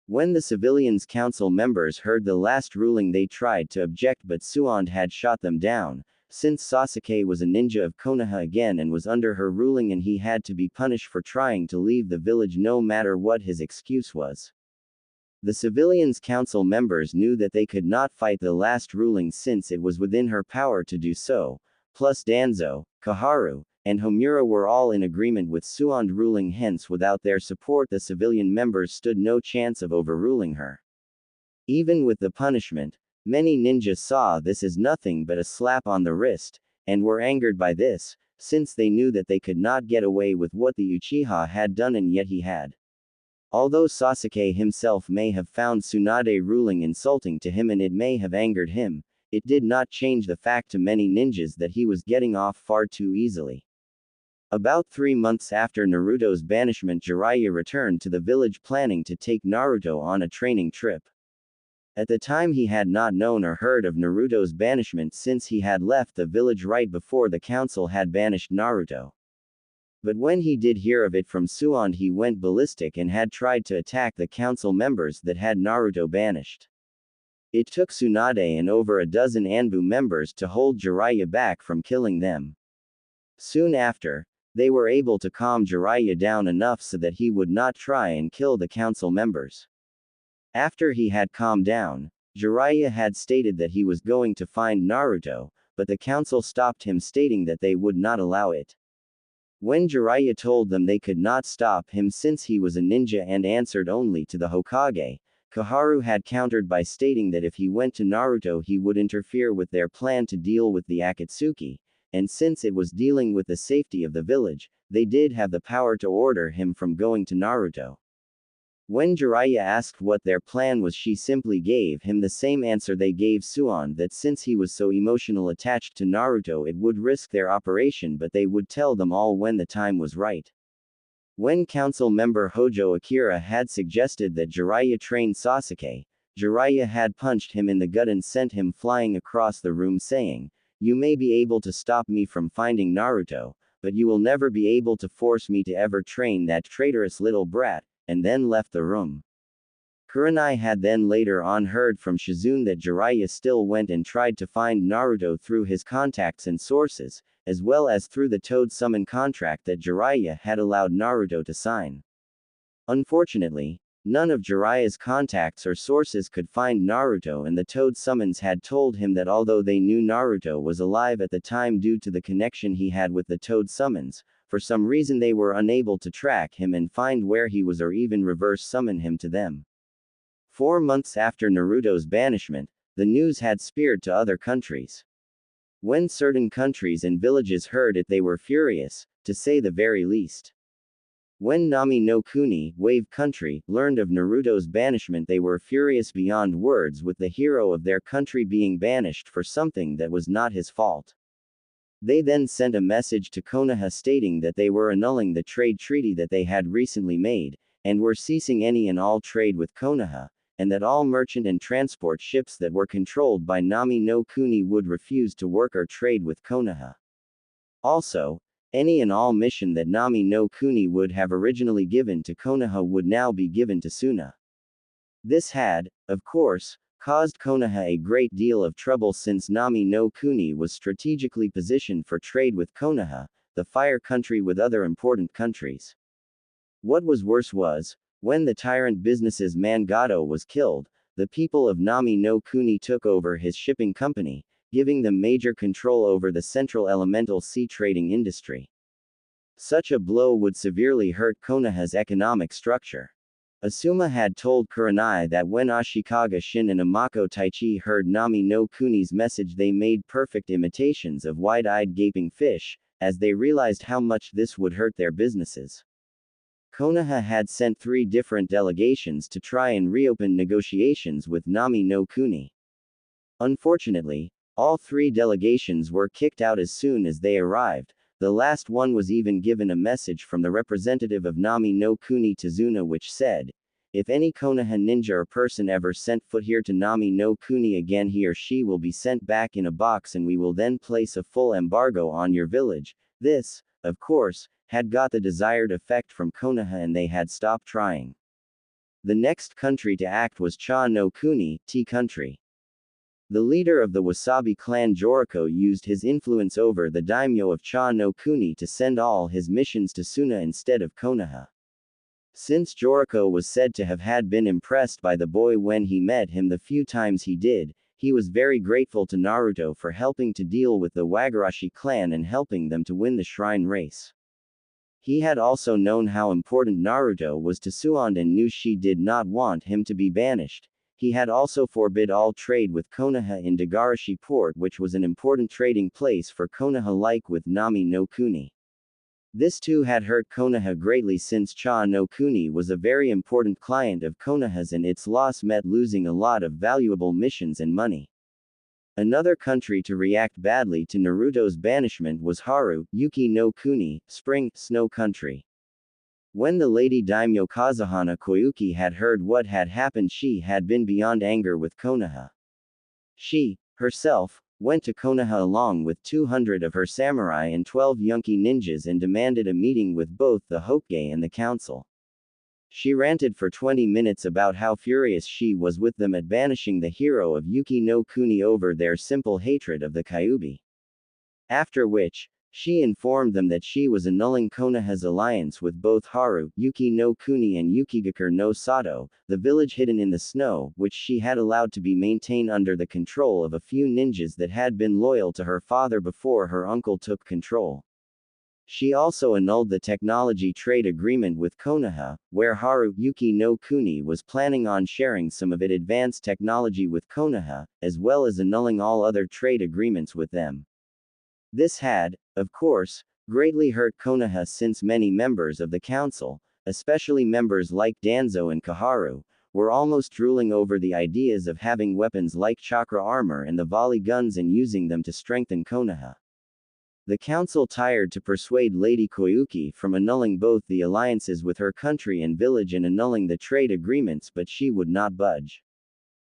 When the civilians' council members heard the last ruling they tried to object, but Suand had shot them down, since Sasuke was a ninja of Konoha again and was under her ruling, and he had to be punished for trying to leave the village no matter what his excuse was. The civilians' council members knew that they could not fight the last ruling since it was within her power to do so, plus Danzo, Kaharu, and Homura were all in agreement with Suand ruling, hence without their support the civilian members stood no chance of overruling her. Even with the punishment, many ninjas saw this as nothing but a slap on the wrist, and were angered by this, since they knew that they could not get away with what the Uchiha had done, and yet he had. Although Sasuke himself may have found Tsunade ruling insulting to him and it may have angered him, it did not change the fact to many ninjas that he was getting off far too easily. About 3 months after Naruto's banishment, Jiraiya returned to the village planning to take Naruto on a training trip. At the time he had not known or heard of Naruto's banishment since he had left the village right before the council had banished Naruto. But when he did hear of it from Suand, he went ballistic and had tried to attack the council members that had Naruto banished. It took Tsunade and over a dozen Anbu members to hold Jiraiya back from killing them. Soon after, they were able to calm Jiraiya down enough so that he would not try and kill the council members. After he had calmed down, Jiraiya had stated that he was going to find Naruto, but the council stopped him, stating that they would not allow it. When Jiraiya told them they could not stop him since he was a ninja and answered only to the Hokage, Kaharu had countered by stating that if he went to Naruto he would interfere with their plan to deal with the Akatsuki, and since it was dealing with the safety of the village, they did have the power to order him from going to Naruto. When Jiraiya asked what their plan was, she simply gave him the same answer they gave Suand, that since he was so emotional attached to Naruto it would risk their operation, but they would tell them all when the time was right. When council member Hojo Akira had suggested that Jiraiya train Sasuke, Jiraiya had punched him in the gut and sent him flying across the room, saying, "You may be able to stop me from finding Naruto, but you will never be able to force me to ever train that traitorous little brat," and then left the room. Kurenai had then later on heard from Shizune that Jiraiya still went and tried to find Naruto through his contacts and sources, as well as through the Toad Summon contract that Jiraiya had allowed Naruto to sign. Unfortunately, none of Jiraiya's contacts or sources could find Naruto, and the Toad Summons had told him that although they knew Naruto was alive at the time due to the connection he had with the Toad Summons, for some reason they were unable to track him and find where he was or even reverse summon him to them. 4 months after Naruto's banishment, the news had spread to other countries. When certain countries and villages heard it, they were furious, to say the very least. When Nami no Kuni, Wave Country, learned of Naruto's banishment, they were furious beyond words, with the hero of their country being banished for something that was not his fault. They then sent a message to Konoha stating that they were annulling the trade treaty that they had recently made, and were ceasing any and all trade with Konoha, and that all merchant and transport ships that were controlled by Nami no Kuni would refuse to work or trade with Konoha. Also, any and all mission that Nami no Kuni would have originally given to Konoha would now be given to Suna. This had, of course, caused Konoha a great deal of trouble since Nami no Kuni was strategically positioned for trade with Konoha, the fire country, with other important countries. What was worse was, when the tyrant business's man Gato was killed, the people of Nami no Kuni took over his shipping company, giving them major control over the central elemental sea trading industry. Such a blow would severely hurt Konoha's economic structure. Asuma had told Kurenai that when Ashikaga Shin and Amako Taichi heard Nami no Kuni's message, they made perfect imitations of wide-eyed gaping fish, as they realized how much this would hurt their businesses. Konoha had sent 3 different delegations to try and reopen negotiations with Nami no Kuni. Unfortunately, all 3 delegations were kicked out as soon as they arrived. The last one was even given a message from the representative of Nami no Kuni Tazuna, which said, "If any Konoha ninja or person ever sent foot here to Nami no Kuni again, he or she will be sent back in a box and we will then place a full embargo on your village." This, of course, had got the desired effect from Konoha and they had stopped trying. The next country to act was Cha no Kuni, Tea Country. The leader of the Wasabi clan Joriko used his influence over the daimyo of Cha no Kuni to send all his missions to Suna instead of Konoha. Since Joriko was said to have had been impressed by the boy when he met him the few times he did, he was very grateful to Naruto for helping to deal with the Wagarashi clan and helping them to win the shrine race. He had also known how important Naruto was to Suand and knew she did not want him to be banished. He had also forbid all trade with Konoha in Dagarashi port, which was an important trading place for Konoha, like with Nami no Kuni. This too had hurt Konoha greatly, since Cha no Kuni was a very important client of Konoha's and its loss meant losing a lot of valuable missions and money. Another country to react badly to Naruto's banishment was Haru, Yuki no Kuni, Spring, Snow Country. When the lady daimyo Kazuhana Koyuki had heard what had happened, she had been beyond anger with Konoha. She, herself, went to Konoha along with 200 of her samurai and 12 Yonki ninjas and demanded a meeting with both the Hokage and the council. She ranted for 20 minutes about how furious she was with them at banishing the hero of Yuki no Kuni over their simple hatred of the Kyuubi. After which, she informed them that she was annulling Konoha's alliance with both Haru, Yuki no Kuni and Yukigakure no Sato, the village hidden in the snow, which she had allowed to be maintained under the control of a few ninjas that had been loyal to her father before her uncle took control. She also annulled the technology trade agreement with Konoha, where Haru, Yuki no Kuni was planning on sharing some of its advanced technology with Konoha, as well as annulling all other trade agreements with them. This had, of course, greatly hurt Konoha, since many members of the council, especially members like Danzo and Kaharu, were almost drooling over the ideas of having weapons like chakra armor and the volley guns and using them to strengthen Konoha. The council tried to persuade Lady Koyuki from annulling both the alliances with her country and village and annulling the trade agreements, but she would not budge.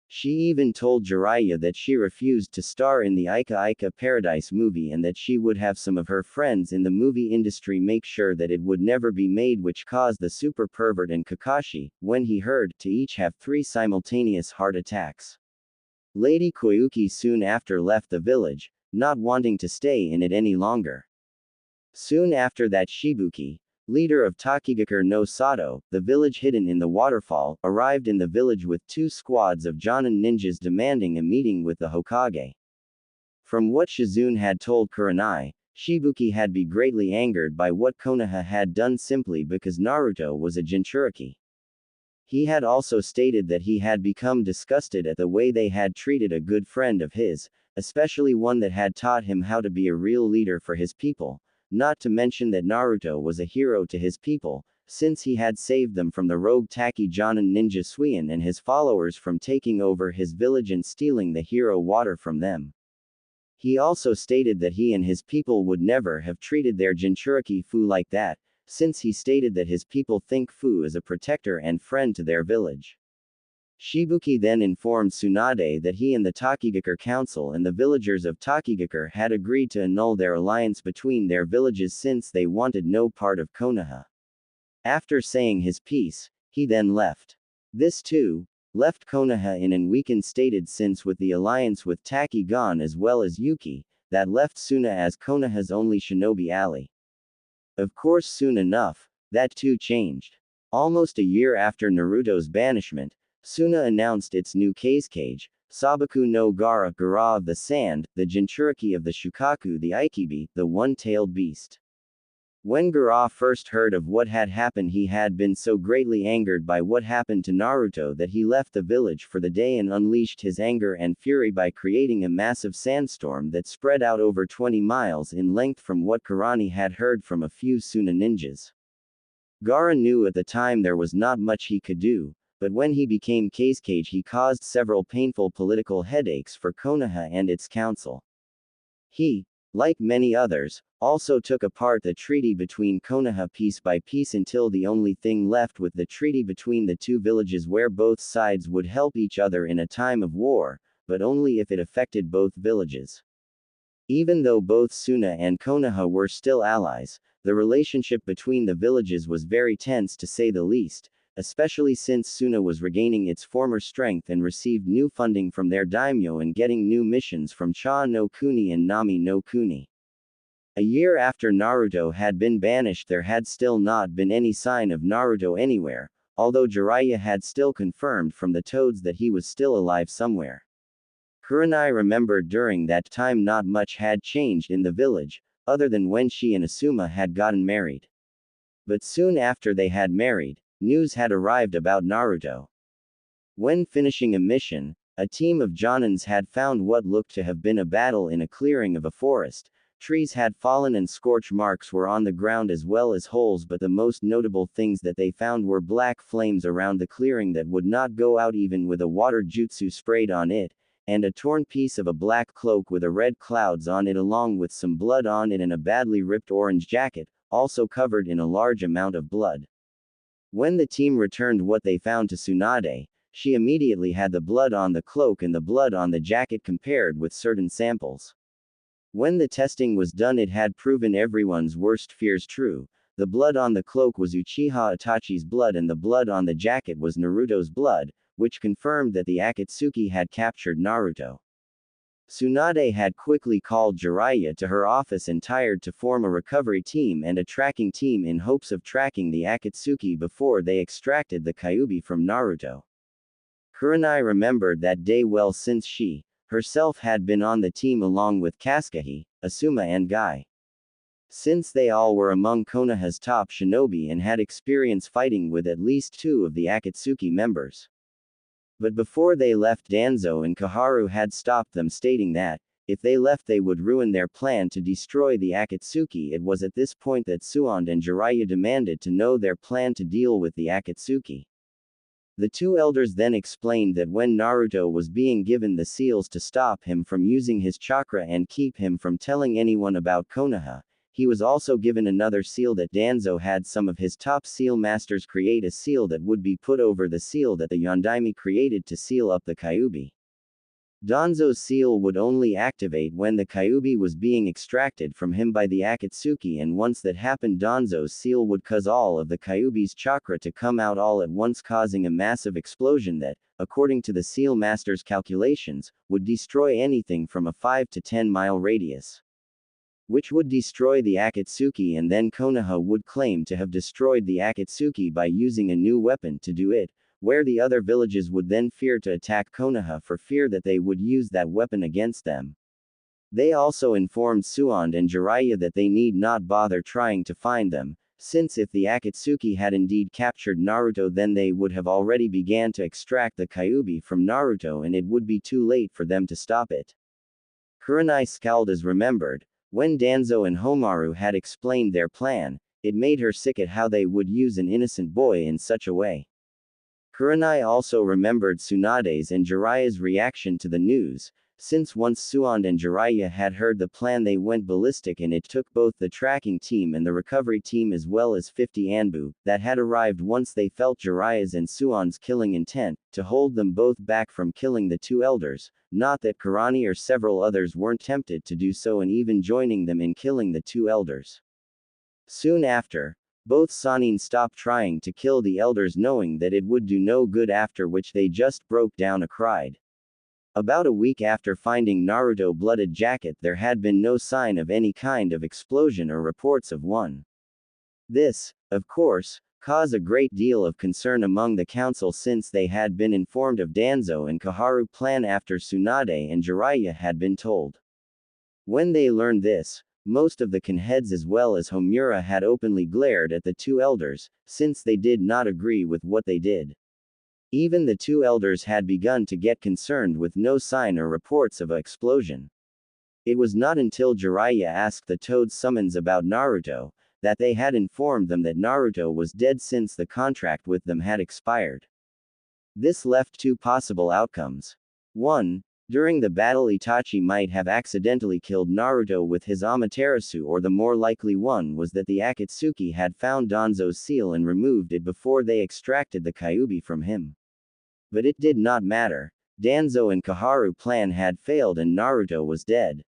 She even told Jiraiya that she refused to star in the Ika Ika Paradise movie and that she would have some of her friends in the movie industry make sure that it would never be made, which caused the super pervert and Kakashi, when he heard, to each have 3 simultaneous heart attacks. Lady Koyuki soon after left the village, not wanting to stay in it any longer. Soon after that, Shibuki, leader of Takigakure no Sato, the village hidden in the waterfall, arrived in the village with 2 squads of Jonin ninjas demanding a meeting with the Hokage. From what Shizune had told Kurenai, Shibuki had been greatly angered by what Konoha had done simply because Naruto was a Jinchuriki. He had also stated that he had become disgusted at the way they had treated a good friend of his, especially one that had taught him how to be a real leader for his people. Not to mention that Naruto was a hero to his people, since he had saved them from the rogue Taki Jonin ninja Suion and his followers from taking over his village and stealing the hero water from them. He also stated that he and his people would never have treated their Jinchuriki Fu like that, since he stated that his people think Fu is a protector and friend to their village. Shibuki then informed Tsunade that he and the Takigakure Council and the villagers of Takigakure had agreed to annul their alliance between their villages since they wanted no part of Konoha. After saying his piece, he then left. This too left Konoha in an weakened state, since with the alliance with Taki gone as well as Yuki, that left Suna as Konoha's only shinobi ally. Of course, soon enough, that too changed. Almost a year after Naruto's banishment, Suna announced its new Kazekage, Sabaku no Gara Gara of the Sand, the Jinchuriki of the Shukaku, the Aikibi, the one-tailed beast. When Gaara first heard of what had happened, he had been so greatly angered by what happened to Naruto that he left the village for the day and unleashed his anger and fury by creating a massive sandstorm that spread out over 20 miles in length from what Kurani had heard from a few Suna ninjas. Gaara knew at the time there was not much he could do, but when he became Kazekage he caused several painful political headaches for Konoha and its council. He, like many others, also took apart the treaty between Konoha piece by piece until the only thing left with the treaty between the two villages where both sides would help each other in a time of war, but only if it affected both villages. Even though both Suna and Konoha were still allies, the relationship between the villages was very tense to say the least, especially since Suna was regaining its former strength and received new funding from their daimyo and getting new missions from Cha no Kuni and Nami no Kuni. A year after Naruto had been banished, there had still not been any sign of Naruto anywhere, although Jiraiya had still confirmed from the toads that he was still alive somewhere. Kurenai remembered during that time not much had changed in the village, other than when she and Asuma had gotten married. But soon after they had married, news had arrived about Naruto. When finishing a mission, a team of Jonins had found what looked to have been a battle in a clearing of a forest. Trees had fallen and scorch marks were on the ground as well as holes, but the most notable things that they found were black flames around the clearing that would not go out even with a water jutsu sprayed on it, and a torn piece of a black cloak with a red clouds on it along with some blood on it and a badly ripped orange jacket, also covered in a large amount of blood. When the team returned what they found to Tsunade, she immediately had the blood on the cloak and the blood on the jacket compared with certain samples. When the testing was done, it had proven everyone's worst fears true. The blood on the cloak was Uchiha Itachi's blood and the blood on the jacket was Naruto's blood, which confirmed that the Akatsuki had captured Naruto. Tsunade had quickly called Jiraiya to her office and tired to form a recovery team and a tracking team in hopes of tracking the Akatsuki before they extracted the Kyuubi from Naruto. Kurenai remembered that day well since she, herself had been on the team along with Kasuke, Asuma and Guy. Since they all were among Konoha's top shinobi and had experience fighting with at least 2 of the Akatsuki members. But before they left, Danzo and Koharu had stopped them, stating that, if they left they would ruin their plan to destroy the Akatsuki. It was at this point that Suand and Jiraiya demanded to know their plan to deal with the Akatsuki. The 2 elders then explained that when Naruto was being given the seals to stop him from using his chakra and keep him from telling anyone about Konoha, he was also given another seal that Danzo had some of his top seal masters create a seal that would be put over the seal that the Yondaime created to seal up the Kyuubi. Danzo's seal would only activate when the Kyuubi was being extracted from him by the Akatsuki, and once that happened Danzo's seal would cause all of the Kyuubi's chakra to come out all at once, causing a massive explosion that, according to the seal master's calculations, would destroy anything from a 5 to 10 mile radius. Which would destroy the Akatsuki, and then Konoha would claim to have destroyed the Akatsuki by using a new weapon to do it, where the other villages would then fear to attack Konoha for fear that they would use that weapon against them. They also informed Suand and Jiraiya that they need not bother trying to find them, since if the Akatsuki had indeed captured Naruto then they would have already began to extract the Kyuubi from Naruto and it would be too late for them to stop it. Kurenai scowled as remembered, when Danzo and Homaru had explained their plan, it made her sick at how they would use an innocent boy in such a way. Kurenai also remembered Tsunade's and Jiraiya's reaction to the news, since once Suand and Jiraiya had heard the plan they went ballistic, and it took both the tracking team and the recovery team as well as 50 Anbu, that had arrived once they felt Jiraiya's and Suand's killing intent, to hold them both back from killing the 2 elders, not that Kurani or several others weren't tempted to do so and even joining them in killing the 2 elders. Soon after, both Sanin stopped trying to kill the elders knowing that it would do no good, after which they just broke down and cried. About a week after finding Naruto blooded jacket there had been no sign of any kind of explosion or reports of one. This, of course, caused a great deal of concern among the council since they had been informed of Danzo and Koharu plan after Tsunade and Jiraiya had been told. When they learned this, Most of the kinheads as well as Homura had openly glared at the two elders, since they did not agree with what they did. Even the two elders had begun to get concerned with no sign or reports of an explosion. It was not until Jiraiya asked the Toad summons about Naruto, that they had informed them that Naruto was dead since the contract with them had expired. This left two possible outcomes. 1. During the battle Itachi might have accidentally killed Naruto with his Amaterasu, or the more likely one was that the Akatsuki had found Danzo's seal and removed it before they extracted the Kyuubi from him. But it did not matter. Danzo and Koharu plan had failed and Naruto was dead.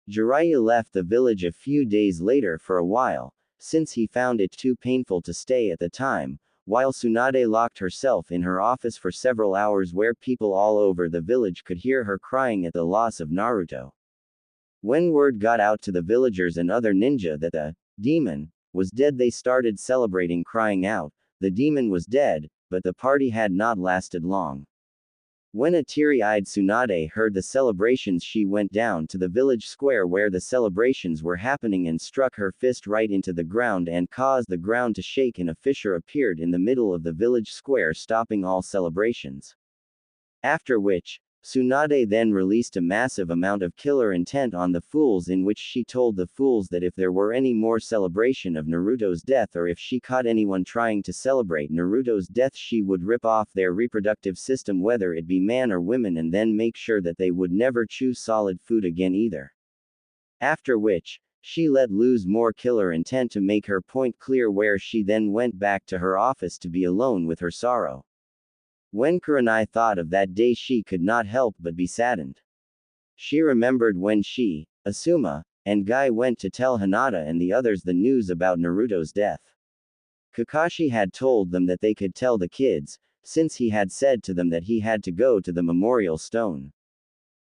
Jiraiya left the village a few days later for a while, since he found it too painful to stay at the time, while Tsunade locked herself in her office for several hours where people all over the village could hear her crying at the loss of Naruto. When word got out to the villagers and other ninja that the demon was dead, they started celebrating, crying out, "The demon was dead," but the party had not lasted long. When a teary-eyed Tsunade heard the celebrations, she went down to the village square where the celebrations were happening and struck her fist right into the ground and caused the ground to shake, and a fissure appeared in the middle of the village square, stopping all celebrations. After which, Tsunade then released a massive amount of killer intent on the fools, in which she told the fools that if there were any more celebration of Naruto's death, or if she caught anyone trying to celebrate Naruto's death, she would rip off their reproductive system, whether it be man or women, and then make sure that they would never choose solid food again either. After which, she let loose more killer intent to make her point clear, where she then went back to her office to be alone with her sorrow. When Kurenai thought of that day, she could not help but be saddened. She remembered when she, Asuma, and Guy went to tell Hinata and the others the news about Naruto's death. Kakashi had told them that they could tell the kids, since he had said to them that he had to go to the memorial stone.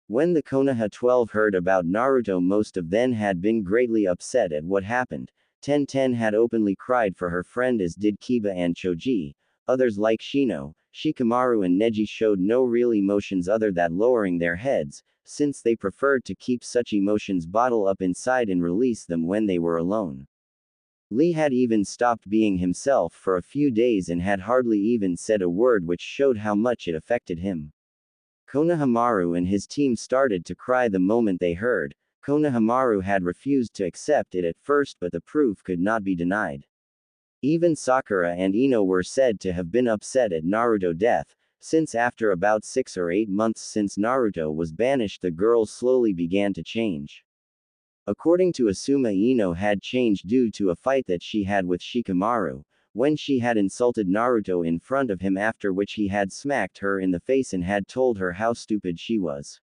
When the Konoha 12 heard about Naruto, most of them had been greatly upset at what happened. Ten had openly cried for her friend, as did Kiba and Choji. Others like Shino, Shikamaru and Neji showed no real emotions other than lowering their heads, since they preferred to keep such emotions bottled up inside and release them when they were alone. Lee had even stopped being himself for a few days and had hardly even said a word, which showed how much it affected him. Konohamaru and his team started to cry the moment they heard. Konohamaru had refused to accept it at first, but the proof could not be denied. Even Sakura and Ino were said to have been upset at Naruto's death, since after about 6 or 8 months since Naruto was banished, the girls slowly began to change. According to Asuma, Ino had changed due to a fight that she had with Shikamaru, when she had insulted Naruto in front of him, after which he had smacked her in the face and had told her how stupid she was.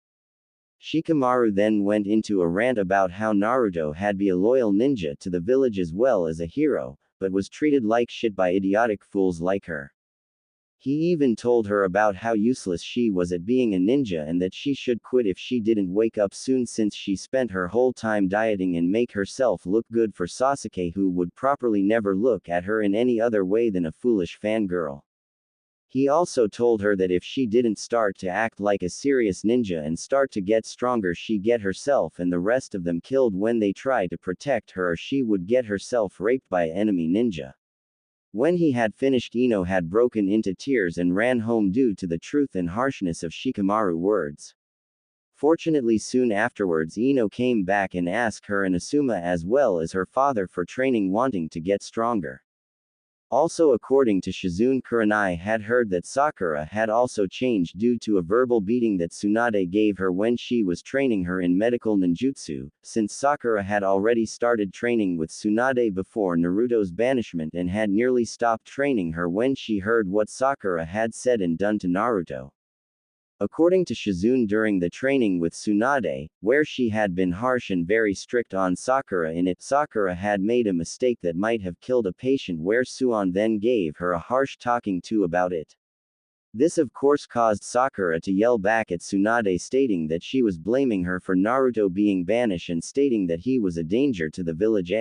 Shikamaru then went into a rant about how Naruto had been a loyal ninja to the village as well as a hero, but was treated like shit by idiotic fools like her. He even told her about how useless she was at being a ninja and that she should quit if she didn't wake up soon, since she spent her whole time dieting and make herself look good for Sasuke, who would properly never look at her in any other way than a foolish fangirl. He also told her that if she didn't start to act like a serious ninja and start to get stronger, she'd get herself and the rest of them killed when they tried to protect her, or she would get herself raped by an enemy ninja. When he had finished, Ino had broken into tears and ran home due to the truth and harshness of Shikamaru's words. Fortunately, soon afterwards Ino came back and asked her and Asuma as well as her father for training, wanting to get stronger. Also, according to Shizune, Kurenai had heard that Sakura had also changed due to a verbal beating that Tsunade gave her when she was training her in medical ninjutsu, since Sakura had already started training with Tsunade before Naruto's banishment and had nearly stopped training her when she heard what Sakura had said and done to Naruto. According to Shizune, during the training with Tsunade, where she had been harsh and very strict on Sakura in it, Sakura had made a mistake that might have killed a patient, where Suon then gave her a harsh talking to about it. This of course caused Sakura to yell back at Tsunade, stating that she was blaming her for Naruto being banished and stating that he was a danger to the village.